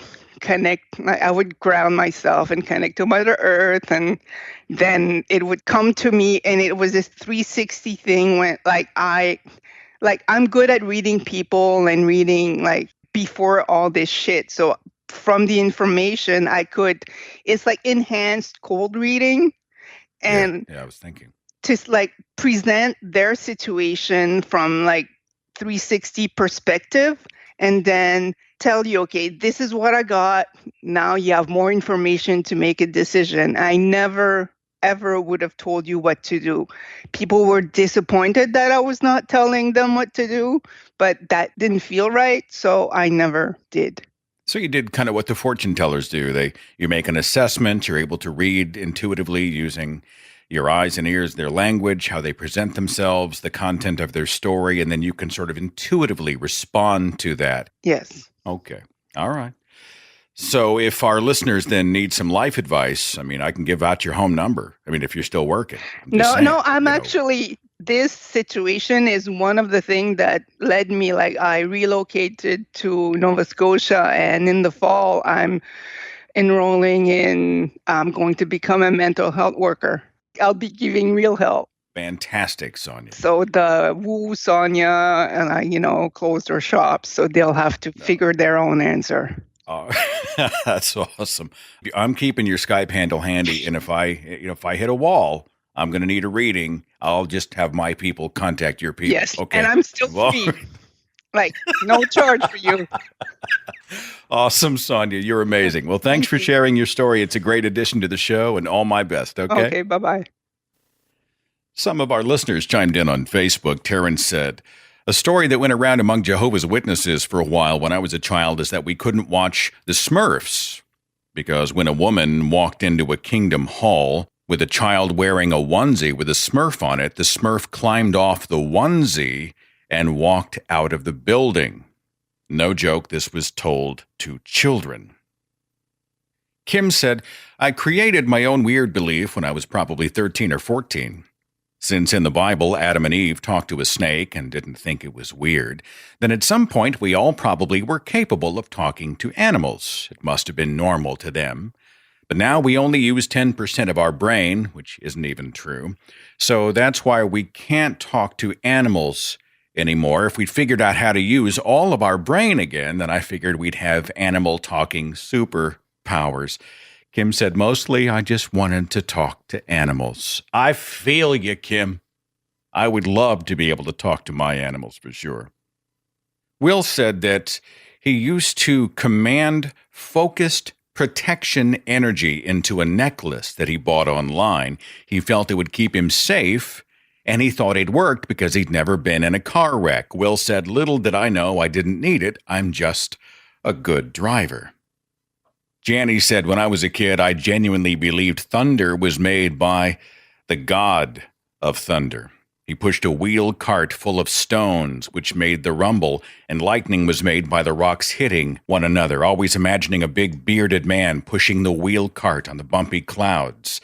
ground myself and connect to Mother Earth, and then it would come to me, and it was this 360 thing when I'm good at reading people and reading like before all this shit. So from the information it's like enhanced cold reading, and yeah, I was thinking to like present their situation from like 360 perspective, and then tell you, okay, this is what I got. Now you have more information to make a decision. I never, ever would have told you what to do. People were disappointed that I was not telling them what to do, but that didn't feel right, so I never did. So you did kind of what the fortune tellers do. You make an assessment. You're able to read intuitively using your eyes and ears, their language, how they present themselves, the content of their story, and then you can sort of intuitively respond to that. Yes. Okay. All right. So if our listeners then need some life advice, I mean, I can give out your home number. I mean, if you're still working. Actually, this situation is one of the things that led me, like I relocated to Nova Scotia, and in the fall, I'm going to become a mental health worker. I'll be giving real help. Fantastic, Sonia. So the Woo Sonia and I, closed their shops, so they'll have to figure their own answer. Oh, that's awesome. I'm keeping your Skype handle handy, and if I hit a wall, I'm going to need a reading. I'll just have my people contact your people. Yes, okay. And I'm still free. Like, no charge for you. Awesome, Sonia. You're amazing. Well, thanks for sharing your story. It's a great addition to the show, and all my best, okay? Okay, bye-bye. Some of our listeners chimed in on Facebook. Terrence said, A story that went around among Jehovah's Witnesses for a while when I was a child is that we couldn't watch the Smurfs because when a woman walked into a kingdom hall with a child wearing a onesie with a Smurf on it, the Smurf climbed off the onesie and walked out of the building. No joke, this was told to children. Kim said, I created my own weird belief when I was probably 13 or 14. Since in the Bible, Adam and Eve talked to a snake and didn't think it was weird, then at some point we all probably were capable of talking to animals. It must have been normal to them. But now we only use 10% of our brain, which isn't even true. So that's why we can't talk to animals anymore. If we'd figured out how to use all of our brain again, then I figured we'd have animal talking superpowers. Kim said, mostly I just wanted to talk to animals. I feel you, Kim. I would love to be able to talk to my animals for sure. Will said that he used to command focused protection energy into a necklace that he bought online. He felt it would keep him safe, and he thought it worked because he'd never been in a car wreck. Will said, little did I know I didn't need it. I'm just a good driver. Janny said, when I was a kid, I genuinely believed thunder was made by the god of thunder. He pushed a wheel cart full of stones, which made the rumble, and lightning was made by the rocks hitting one another, always imagining a big bearded man pushing the wheel cart on the bumpy clouds.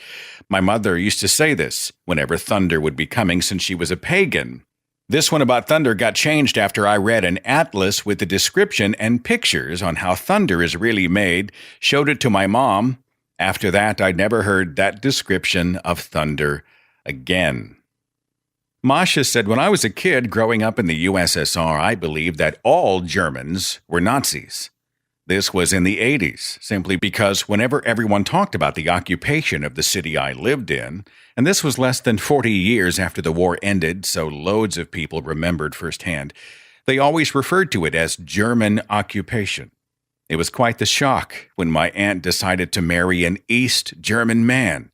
My mother used to say this whenever thunder would be coming since she was a pagan. This one about thunder got changed after I read an atlas with the description and pictures on how thunder is really made, showed it to my mom. After that, I'd never heard that description of thunder again. Masha said, when I was a kid growing up in the USSR, I believed that all Germans were Nazis. This was in the 80s, simply because whenever everyone talked about the occupation of the city I lived in, and this was less than 40 years after the war ended, so loads of people remembered firsthand, they always referred to it as German occupation. It was quite the shock when my aunt decided to marry an East German man.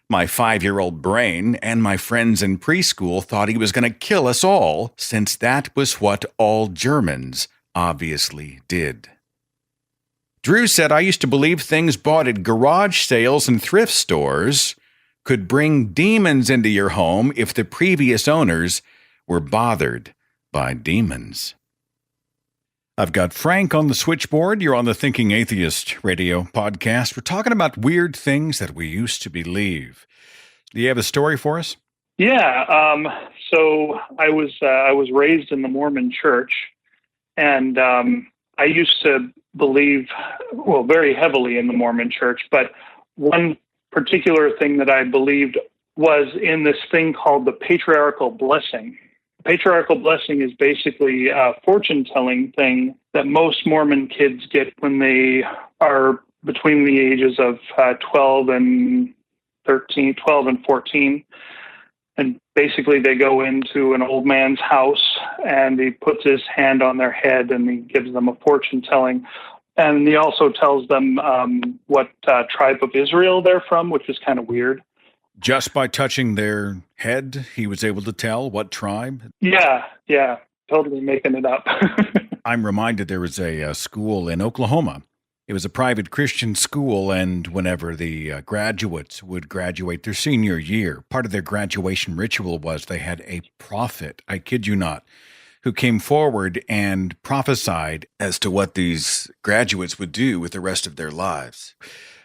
My 5-year-old brain and my friends in preschool thought he was going to kill us all, since that was what all Germans obviously did. Drew said, I used to believe things bought at garage sales and thrift stores could bring demons into your home if the previous owners were bothered by demons. I've got Frank on the switchboard. You're on the Thinking Atheist radio podcast. We're talking about weird things that we used to believe. Do you have a story for us? Yeah. So I was raised in the Mormon church, and I used to believe, well, very heavily in the Mormon church, but one particular thing that I believed was in this thing called the patriarchal blessing. The patriarchal blessing is basically a fortune-telling thing that most Mormon kids get when they are between the ages of 12 and 14. And basically they go into an old man's house and he puts his hand on their head and he gives them a fortune-telling. And he also tells them what tribe of Israel they're from, which is kind of weird. Just by touching their head, he was able to tell what tribe? Yeah, totally making it up. I'm reminded there was a school in Oklahoma. It was a private Christian school, and whenever the graduates would graduate their senior year, part of their graduation ritual was they had a prophet, I kid you not, who came forward and prophesied as to what these graduates would do with the rest of their lives.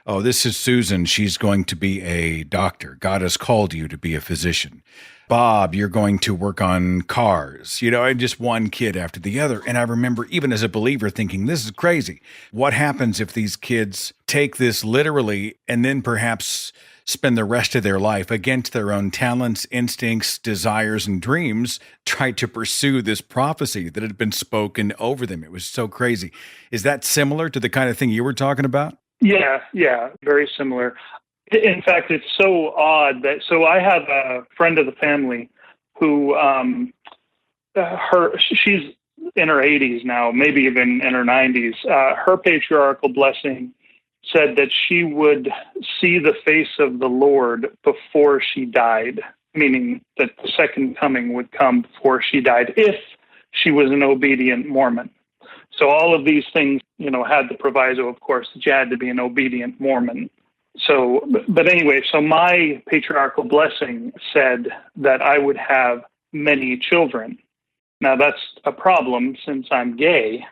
Oh, this is Susan. She's going to be a doctor. God has called you to be a physician. Bob, you're going to work on cars. And just one kid after the other. And I remember even as a believer thinking, this is crazy. What happens if these kids take this literally and then perhaps spend the rest of their life against their own talents, instincts, desires, and dreams, try to pursue this prophecy that had been spoken over them? It was so crazy. Is that similar to the kind of thing you were talking about? Yeah, very similar. In fact, it's so odd that, so I have a friend of the family who, she's in her 80s now, maybe even in her 90s. Her patriarchal blessing said that she would see the face of the Lord before she died, meaning that the second coming would come before she died, if she was an obedient Mormon. So all of these things, had the proviso, of course, that you had to be an obedient Mormon. So, but anyway, so my patriarchal blessing said that I would have many children. Now that's a problem since I'm gay,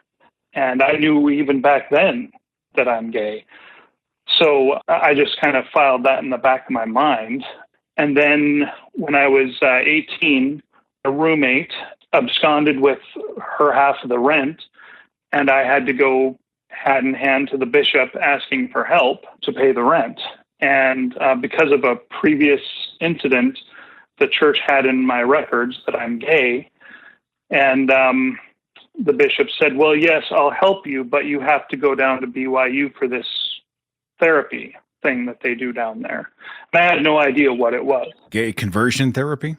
and I knew even back then that I'm gay. So I just kind of filed that in the back of my mind. And then when I was 18, a roommate absconded with her half of the rent, and I had to go hand in hand to the bishop asking for help to pay the rent. And because of a previous incident, the church had in my records that I'm gay. And the bishop said, well, yes, I'll help you, but you have to go down to BYU for this therapy thing that they do down there. And I had no idea what it was. Gay conversion therapy?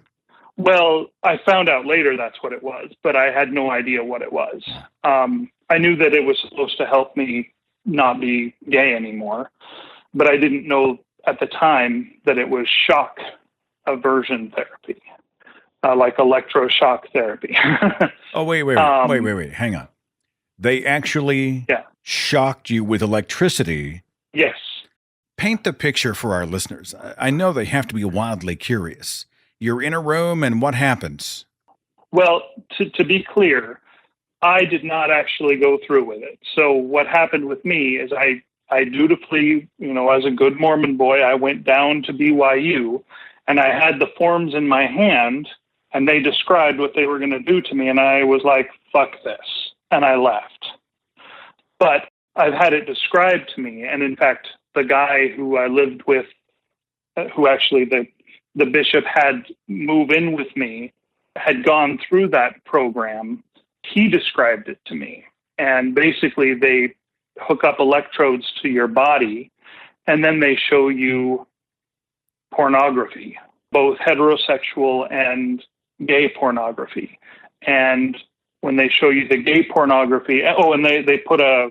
Well, I found out later that's what it was, but I had no idea what it was. I knew that it was supposed to help me not be gay anymore, but I didn't know at the time that it was shock aversion therapy, like electroshock therapy. Oh, wait. Hang on. They actually shocked you with electricity. Yes. Paint the picture for our listeners. I know they have to be wildly curious. You're in a room, and what happens? Well, to be clear, I did not actually go through with it. So what happened with me is I dutifully, as a good Mormon boy, I went down to BYU, and I had the forms in my hand, and they described what they were going to do to me, and I was like, fuck this, and I left. But I've had it described to me, and in fact, the guy who I lived with, who actually the bishop had move in with me, had gone through that program. He described it to me. And basically they hook up electrodes to your body, and then they show you pornography, both heterosexual and gay pornography. And when they show you the gay pornography, and they put a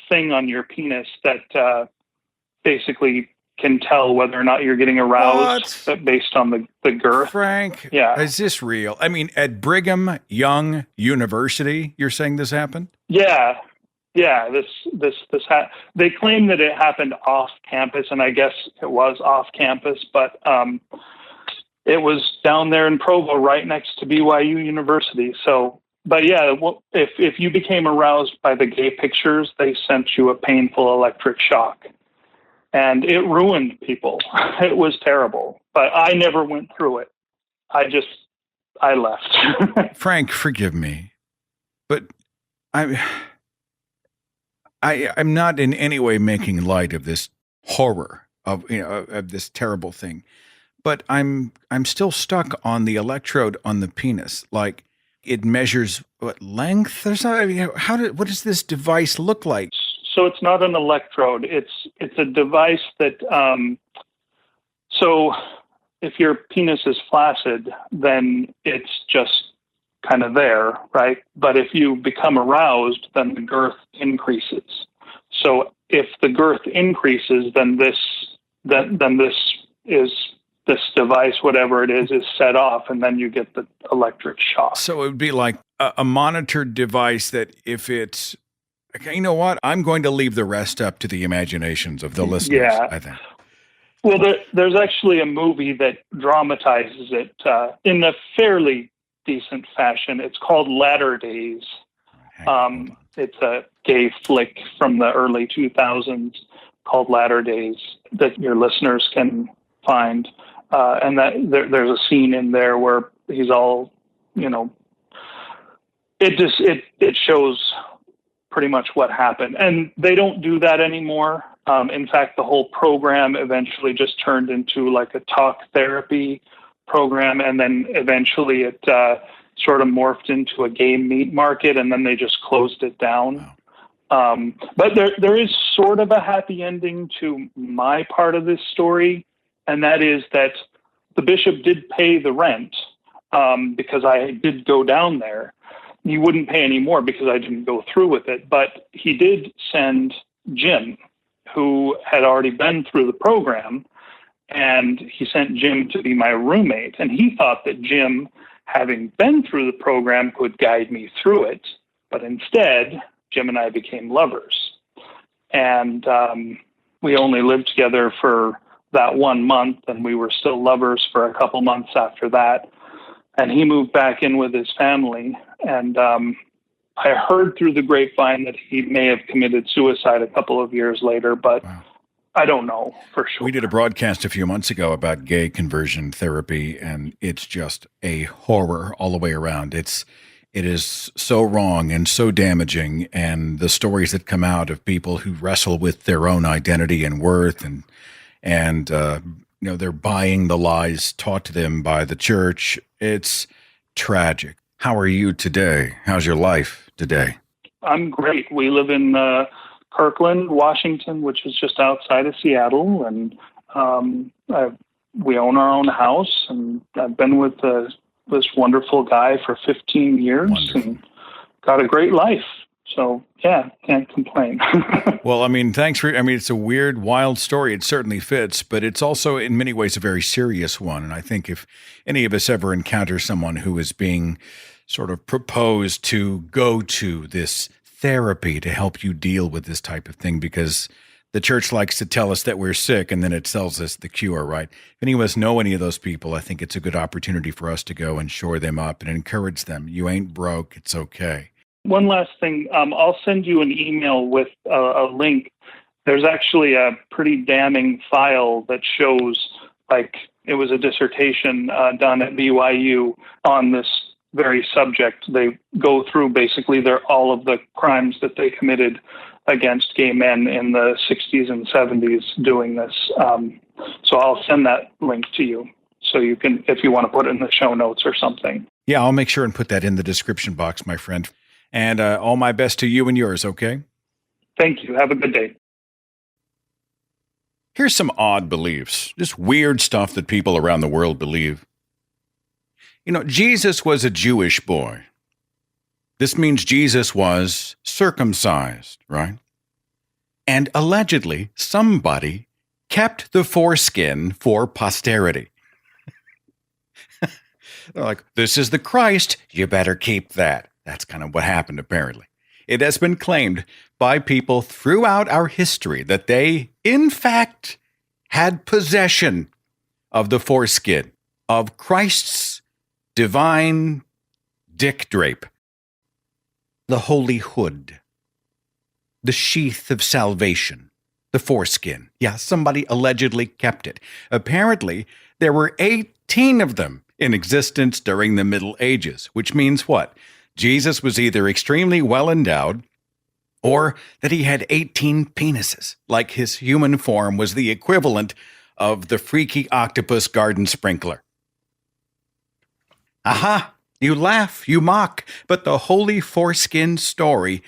thing on your penis that basically can tell whether or not you're getting aroused based on the girth. Frank, yeah, is this real? I mean, at Brigham Young University, you're saying this happened? Yeah. They claim that it happened off campus, and I guess it was off campus, but it was down there in Provo, right next to BYU University. So, but yeah, if you became aroused by the gay pictures, they sent you a painful electric shock. And it ruined people. It was terrible. But I never went through it. I left. Frank, forgive me, but I'm not in any way making light of this horror of this terrible thing. But I'm still stuck on the electrode on the penis. Like, it measures what length? What does this device look like? So it's not an electrode. It's a device that, so if your penis is flaccid, then it's just kind of there, right? But if you become aroused, then the girth increases. So if the girth increases, then this device, whatever it is set off, and then you get the electric shock. So it would be like a monitored device that if it's, okay, you know what? I'm going to leave the rest up to the imaginations of the listeners, I think. Well, there's actually a movie that dramatizes it in a fairly decent fashion. It's called Latter Days. It's a gay flick from the early 2000s called Latter Days that your listeners can find. And that there's a scene in there where he's all, it shows pretty much what happened. And they don't do that anymore. In fact, the whole program eventually just turned into like a talk therapy program. And then eventually it sort of morphed into a gay meat market, and then they just closed it down. But there is sort of a happy ending to my part of this story. And that is that the bishop did pay the rent because I did go down there. He wouldn't pay any more because I didn't go through with it. But he did send Jim, who had already been through the program, and he sent Jim to be my roommate. And he thought that Jim having been through the program, could guide me through it. But instead, Jim and I became lovers. And we only lived together for that 1 month, and we were still lovers for a couple months after that. And he moved back in with his family. And I heard through the grapevine that he may have committed suicide a couple of years later, but wow. I don't know for sure. We did a broadcast a few months ago about gay conversion therapy, and it's just a horror all the way around. It is so wrong and so damaging, and the stories that come out of people who wrestle with their own identity and worth, and they're buying the lies taught to them by the church. It's tragic. How are you today? How's your life today? I'm great. We live in Kirkland, Washington, which is just outside of Seattle, and we own our own house, and I've been with this wonderful guy for 15 years. Wonderful. And got a great life. So, yeah, can't complain. Well, it's a weird, wild story. It certainly fits, but it's also in many ways a very serious one. And I think if any of us ever encounter someone who is being sort of proposed to go to this therapy to help you deal with this type of thing, because the church likes to tell us that we're sick and then it sells us the cure, right? If any of us know any of those people, I think it's a good opportunity for us to go and shore them up and encourage them. You ain't broke. It's okay. One last thing. I'll send you an email with a link. There's actually a pretty damning file that shows, it was a dissertation done at BYU on this very subject. They go through basically all of the crimes that they committed against gay men in the 60s and 70s doing this. So I'll send that link to you so you can, if you want to put it in the show notes or something. Yeah, I'll make sure and put that in the description box, my friend. And all my best to you and yours, okay? Thank you. Have a good day. Here's some odd beliefs, just weird stuff that people around the world believe. Jesus was a Jewish boy. This means Jesus was circumcised, right? And allegedly, somebody kept the foreskin for posterity. They're like, this is the Christ, you better keep that. That's kind of what happened, apparently. It has been claimed by people throughout our history that they, in fact, had possession of the foreskin of Christ's divine dick drape, the holy hood, the sheath of salvation, the foreskin. Yeah, somebody allegedly kept it. Apparently, there were 18 of them in existence during the Middle Ages, which means what? Jesus was either extremely well endowed or that he had 18 penises, like his human form was the equivalent of the freaky octopus garden sprinkler. Aha! You laugh, you mock, but the holy foreskin story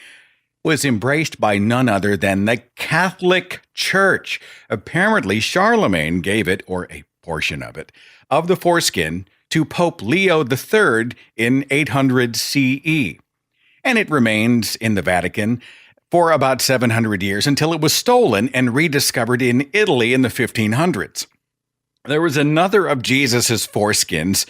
was embraced by none other than the Catholic Church. Apparently, Charlemagne gave it, or a portion of the foreskin, to Pope Leo III in 800 CE. And it remained in the Vatican for about 700 years until it was stolen and rediscovered in Italy in the 1500s. There was another of Jesus's foreskins,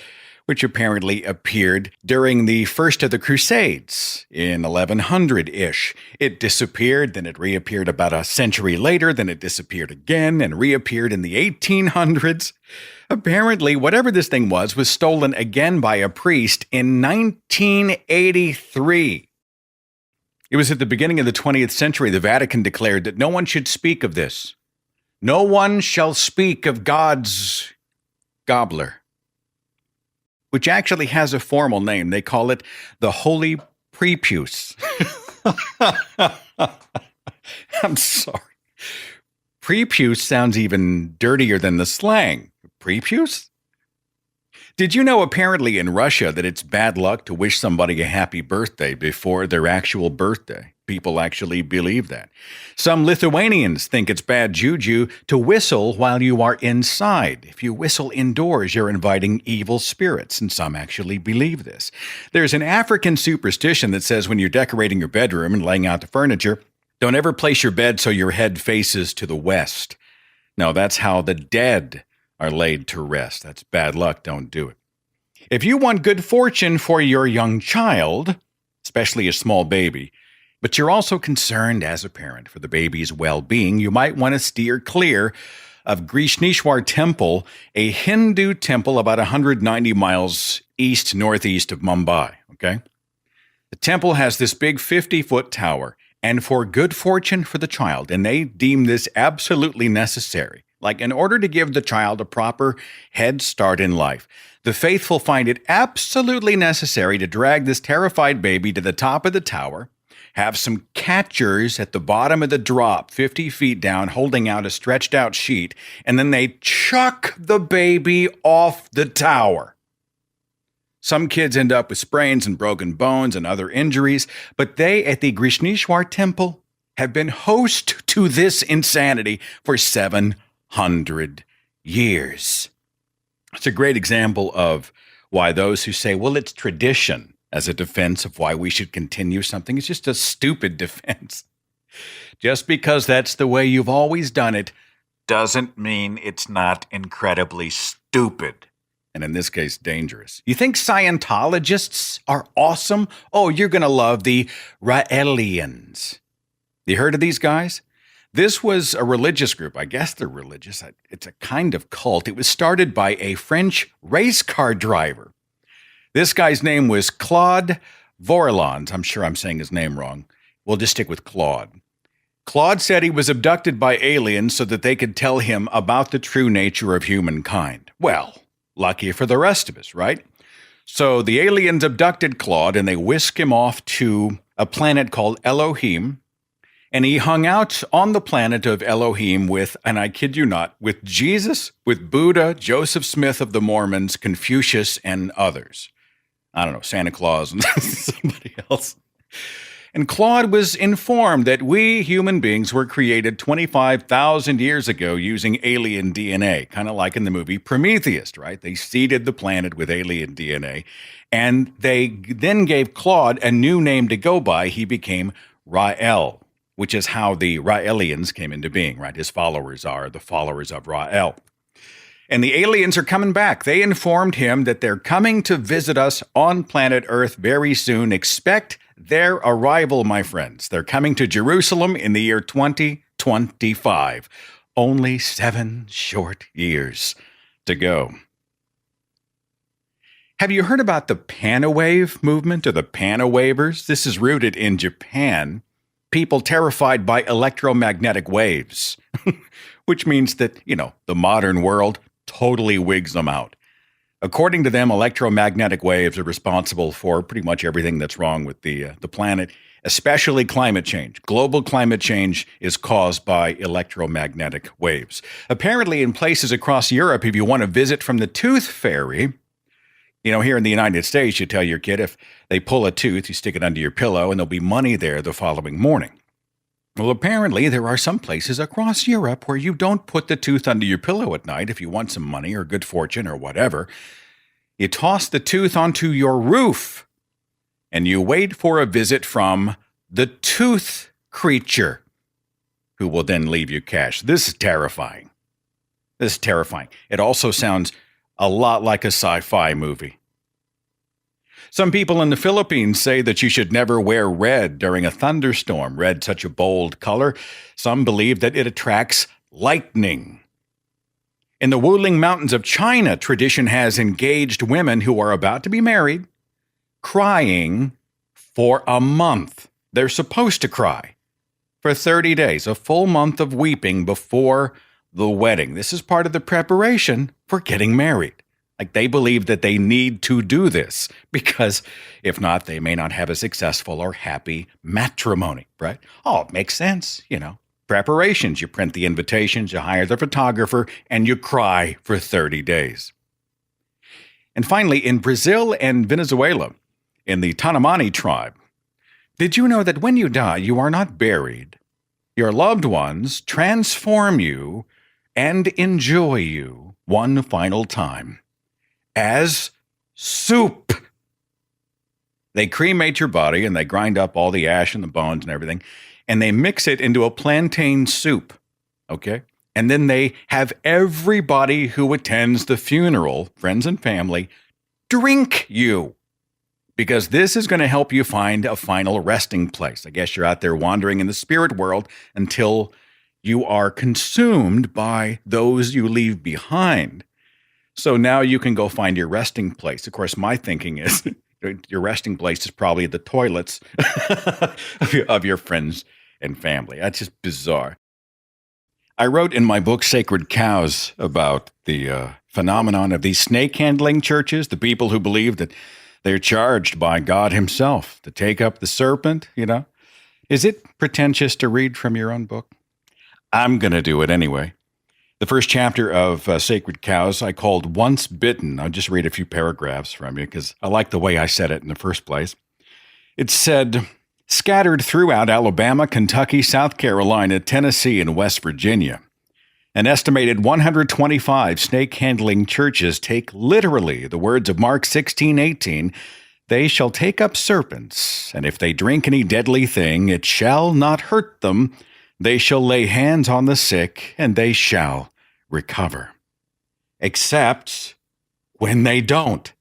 which apparently appeared during the first of the Crusades in 1100-ish. It disappeared, then it reappeared about a century later, then it disappeared again and reappeared in the 1800s. Apparently, whatever this thing was stolen again by a priest in 1983. It was at the beginning of the 20th century the Vatican declared that no one should speak of this. No one shall speak of God's gobbler, which actually has a formal name. They call it the Holy Prepuce. I'm sorry. Prepuce sounds even dirtier than the slang. Prepuce? Did you know apparently in Russia that it's bad luck to wish somebody a happy birthday before their actual birthday? People actually believe that. Some Lithuanians think it's bad juju to whistle while you are inside. If you whistle indoors, you're inviting evil spirits, and some actually believe this. There's an African superstition that says when you're decorating your bedroom and laying out the furniture, don't ever place your bed so your head faces to the west. No, that's how the dead are laid to rest. That's bad luck. Don't do it. If you want good fortune for your young child, especially a small baby, but you're also concerned as a parent for the baby's well-being, you might want to steer clear of Grishneshwar Temple, a Hindu temple about 190 miles east-northeast of Mumbai, okay? The temple has this big 50-foot tower, and for good fortune for the child, and they deem this absolutely necessary, like in order to give the child a proper head start in life, the faithful find it absolutely necessary to drag this terrified baby to the top of the tower, have some catchers at the bottom of the drop 50 feet down holding out a stretched out sheet, and then they chuck the baby off the tower. Some kids end up with sprains and broken bones and other injuries, but they at the Grishneshwar Temple have been host to this insanity for 700 years. It's a great example of why those who say, well, it's tradition, as a defense of why we should continue something, is just a stupid defense. Just because that's the way you've always done it doesn't mean it's not incredibly stupid. And in this case, dangerous. You think Scientologists are awesome? Oh, you're going to love the Raelians. You heard of these guys? This was a religious group. I guess they're religious. It's a kind of cult. It was started by a French race car driver. This guy's name was Claude Vorilons. I'm sure I'm saying his name wrong. We'll just stick with Claude. Claude said he was abducted by aliens so that they could tell him about the true nature of humankind. Well, lucky for the rest of us, right? So the aliens abducted Claude and they whisked him off to a planet called Elohim. And he hung out on the planet of Elohim with, and I kid you not, with Jesus, with Buddha, Joseph Smith of the Mormons, Confucius, and others. I don't know, Santa Claus and somebody else. And Claude was informed that we human beings were created 25,000 years ago using alien DNA, kind of like in the movie Prometheus, right? They seeded the planet with alien DNA, and they then gave Claude a new name to go by. He became Rael, which is how the Raelians came into being, right? His followers are the followers of Rael. And the aliens are coming back. They informed him that they're coming to visit us on planet Earth very soon. Expect their arrival, my friends. They're coming to Jerusalem in the year 2025. Only 7 short years to go. Have you heard about the Panawave movement or the Panawavers? This is rooted in Japan. People terrified by electromagnetic waves, which means that, the modern world totally wigs them out. According to them, electromagnetic waves are responsible for pretty much everything that's wrong with the planet, especially climate change. Global climate change is caused by electromagnetic waves. Apparently, in places across Europe, if you want to visit from the Tooth Fairy, here in the United States, you tell your kid if they pull a tooth, you stick it under your pillow, and there'll be money there the following morning. Well, apparently, there are some places across Europe where you don't put the tooth under your pillow at night if you want some money or good fortune or whatever. You toss the tooth onto your roof, and you wait for a visit from the tooth creature, who will then leave you cash. This is terrifying. It also sounds a lot like a sci-fi movie. Some people in the Philippines say that you should never wear red during a thunderstorm. Red, such a bold color. Some believe that it attracts lightning. In the Wuling Mountains of China, tradition has engaged women who are about to be married crying for a month. They're supposed to cry for 30 days, a full month of weeping before the wedding. This is part of the preparation for getting married. Like, they believe that they need to do this because if not, they may not have a successful or happy matrimony, right? Oh, it makes sense, Preparations, you print the invitations, you hire the photographer, and you cry for 30 days. And finally, in Brazil and Venezuela, in the Tanomani tribe, did you know that when you die, you are not buried? Your loved ones transform you and enjoy you one final time as soup. They cremate your body and they grind up all the ash and the bones and everything, and they mix it into a plantain soup, okay? And then they have everybody who attends the funeral, friends and family, drink you. Because this is going to help you find a final resting place. I guess you're out there wandering in the spirit world until you are consumed by those you leave behind. So now you can go find your resting place. Of course, my thinking is your resting place is probably the toilets of your friends and family. That's just bizarre. I wrote in my book, Sacred Cows, about the phenomenon of these snake-handling churches, the people who believe that they're charged by God himself to take up the serpent, you know. Is it pretentious to read from your own book? I'm going to do it anyway. The first chapter of Sacred Cows I called Once Bitten. I'll just read a few paragraphs from you because I like the way I said it in the first place. It said, scattered throughout Alabama, Kentucky, South Carolina, Tennessee, and West Virginia, an estimated 125 snake-handling churches take literally the words of Mark 16:18, they shall take up serpents, and if they drink any deadly thing, it shall not hurt them. They shall lay hands on the sick, and they shall recover. Except when they don't.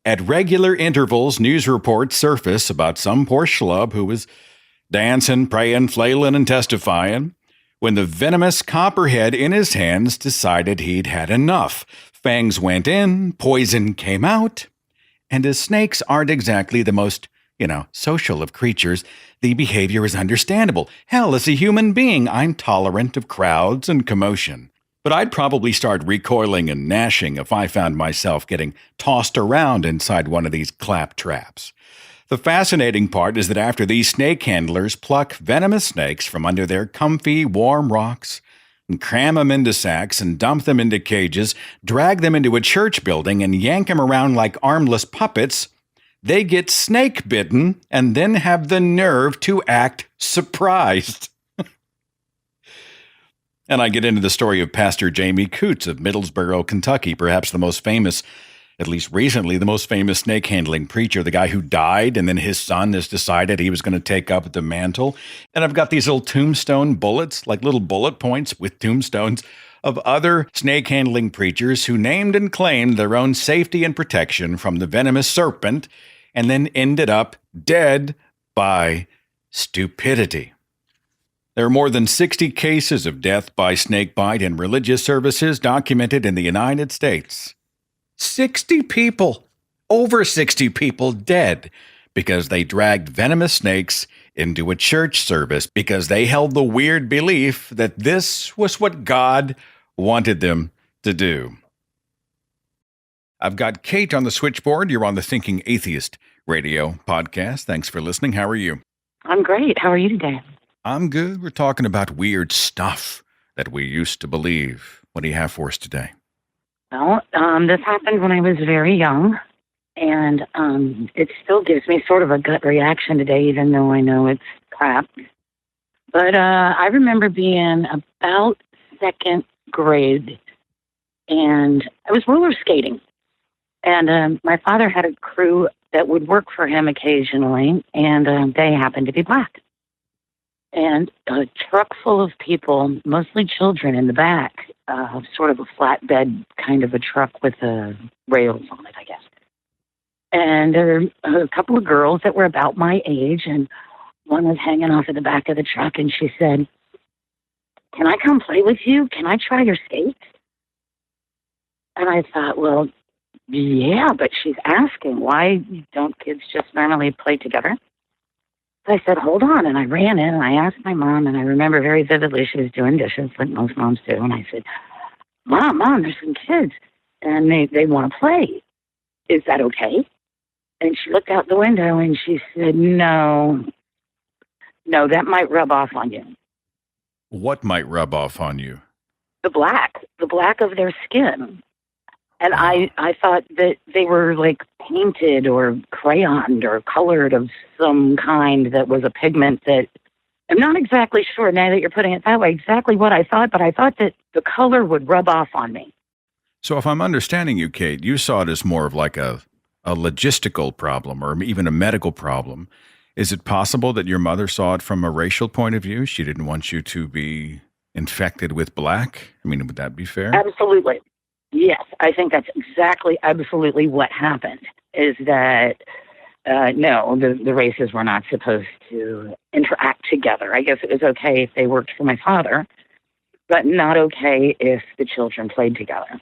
At regular intervals, news reports surface about some poor schlub who was dancing, praying, flailing, and testifying when the venomous copperhead in his hands decided he'd had enough. Fangs went in, poison came out, and as snakes aren't exactly the most, social of creatures, the behavior is understandable. Hell, as a human being, I'm tolerant of crowds and commotion. But I'd probably start recoiling and gnashing if I found myself getting tossed around inside one of these clap traps. The fascinating part is that after these snake handlers pluck venomous snakes from under their comfy, warm rocks and cram them into sacks and dump them into cages, drag them into a church building and yank them around like armless puppets, they get snake bitten and then have the nerve to act surprised. And I get into the story of Pastor Jamie Coots of Middlesboro, Kentucky, perhaps the most famous, at least recently, the most famous snake-handling preacher, the guy who died, and then his son has decided he was going to take up the mantle. And I've got these little tombstone bullets, like little bullet points with tombstones, of other snake-handling preachers who named and claimed their own safety and protection from the venomous serpent, and then ended up dead by stupidity. There are more than 60 cases of death by snakebite in religious services documented in the United States. 60 people, over 60 people dead because they dragged venomous snakes into a church service because they held the weird belief that this was what God wanted them to do. I've got Kate on the switchboard. You're on the Thinking Atheist radio podcast. Thanks for listening. How are you? I'm great. How are you today? I'm good. We're talking about weird stuff that we used to believe. What do you have for us today? Well, this happened when I was very young, and it still gives me sort of a gut reaction today, even though I know it's crap. But I remember being about second grade, and I was roller skating. And my father had a crew that would work for him occasionally, and they happened to be black. And a truck full of people, mostly children in the back, sort of a flatbed kind of a truck with rails on it, I guess. And there were a couple of girls that were about my age, and one was hanging off of the back of the truck, and she said, "Can I come play with you? Can I try your skates?" And I thought, well, yeah, but she's asking, why don't kids just normally play together? So I said, hold on, and I ran in, and I asked my mom, and I remember very vividly she was doing dishes, like most moms do, and I said, Mom, there's some kids, and they want to play. Is that okay? And she looked out the window, and she said, no, that might rub off on you. What might rub off on you? The black of their skin. And I thought that they were like painted or crayoned or colored of some kind that was a pigment that I'm not exactly sure now that you're putting it that way exactly what I thought, but I thought that the color would rub off on me. So if I'm understanding you, Kate, you saw it as more of like a logistical problem or even a medical problem. Is it possible that your mother saw it from a racial point of view? She didn't want you to be infected with black? I mean, would that be fair? Absolutely. Yes, I think that's exactly, absolutely what happened, is that, no, the races were not supposed to interact together. I guess it was okay if they worked for my father, but not okay if the children played together.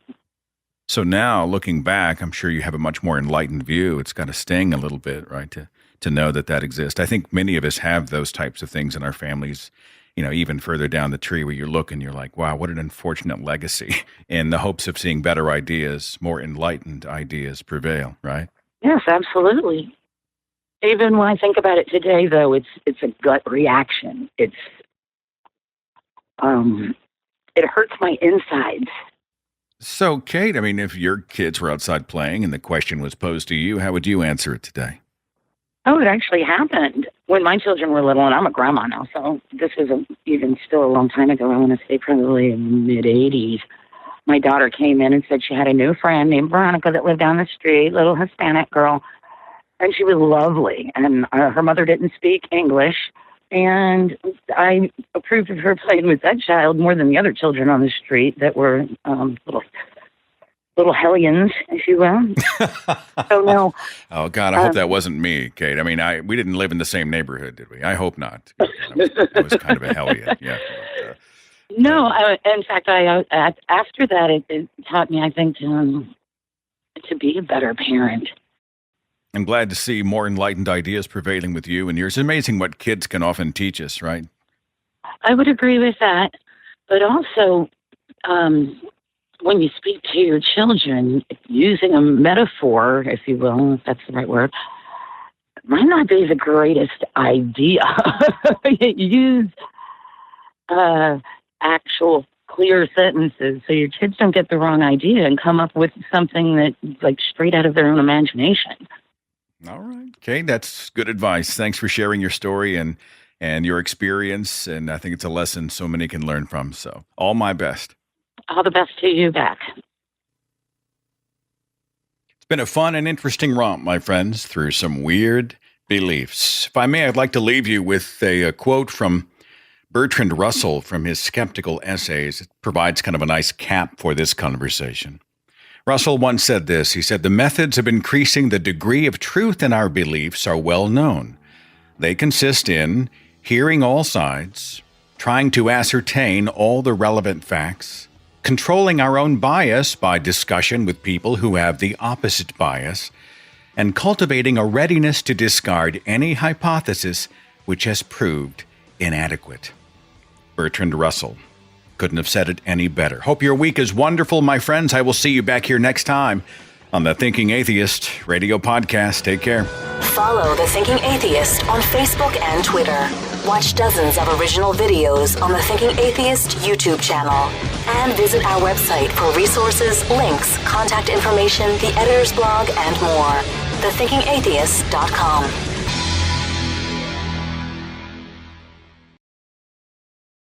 So now, looking back, I'm sure you have a much more enlightened view. It's got to sting a little bit, right, to know that exists. I think many of us have those types of things in our families, even further down the tree where you look and you're like, wow, what an unfortunate legacy, in the hopes of seeing better ideas, more enlightened ideas prevail, right? Yes, absolutely. Even when I think about it today, though, it's a gut reaction. It hurts my insides. So, Kate, if your kids were outside playing and the question was posed to you, how would you answer it today? Oh, it actually happened when my children were little, and I'm a grandma now, so this is even still a long time ago. I want to say probably mid-'80s. My daughter came in and said she had a new friend named Veronica that lived down the street, little Hispanic girl, and she was lovely, and her mother didn't speak English, and I approved of her playing with that child more than the other children on the street that were little hellions, if you will. So no. Oh God, I hope that wasn't me, Kate. We didn't live in the same neighborhood, did we? I hope not. I was kind of a hellion. Yeah. No, in fact, after that, it taught me, I think, to be a better parent. I'm glad to see more enlightened ideas prevailing with you and yours. It's amazing what kids can often teach us, right? I would agree with that, but also, when you speak to your children, using a metaphor, if you will, if that's the right word, might not be the greatest idea. Use actual clear sentences so your kids don't get the wrong idea and come up with something that's straight out of their own imagination. All right. Okay, that's good advice. Thanks for sharing your story and your experience, and I think it's a lesson so many can learn from. So all my best. All the best to you back. It's been a fun and interesting romp, my friends, through some weird beliefs. If I may, I'd like to leave you with a quote from Bertrand Russell from his Skeptical Essays. It provides kind of a nice cap for this conversation. Russell once said this. He said, "The methods of increasing the degree of truth in our beliefs are well known. They consist in hearing all sides, trying to ascertain all the relevant facts, controlling our own bias by discussion with people who have the opposite bias, and cultivating a readiness to discard any hypothesis which has proved inadequate." Bertrand Russell. Couldn't have said it any better. Hope your week is wonderful, my friends. I will see you back here next time on the Thinking Atheist radio podcast. Take care. Follow The Thinking Atheist on Facebook and Twitter. Watch dozens of original videos on the Thinking Atheist YouTube channel. And visit our website for resources, links, contact information, the editor's blog, and more. thethinkingatheist.com.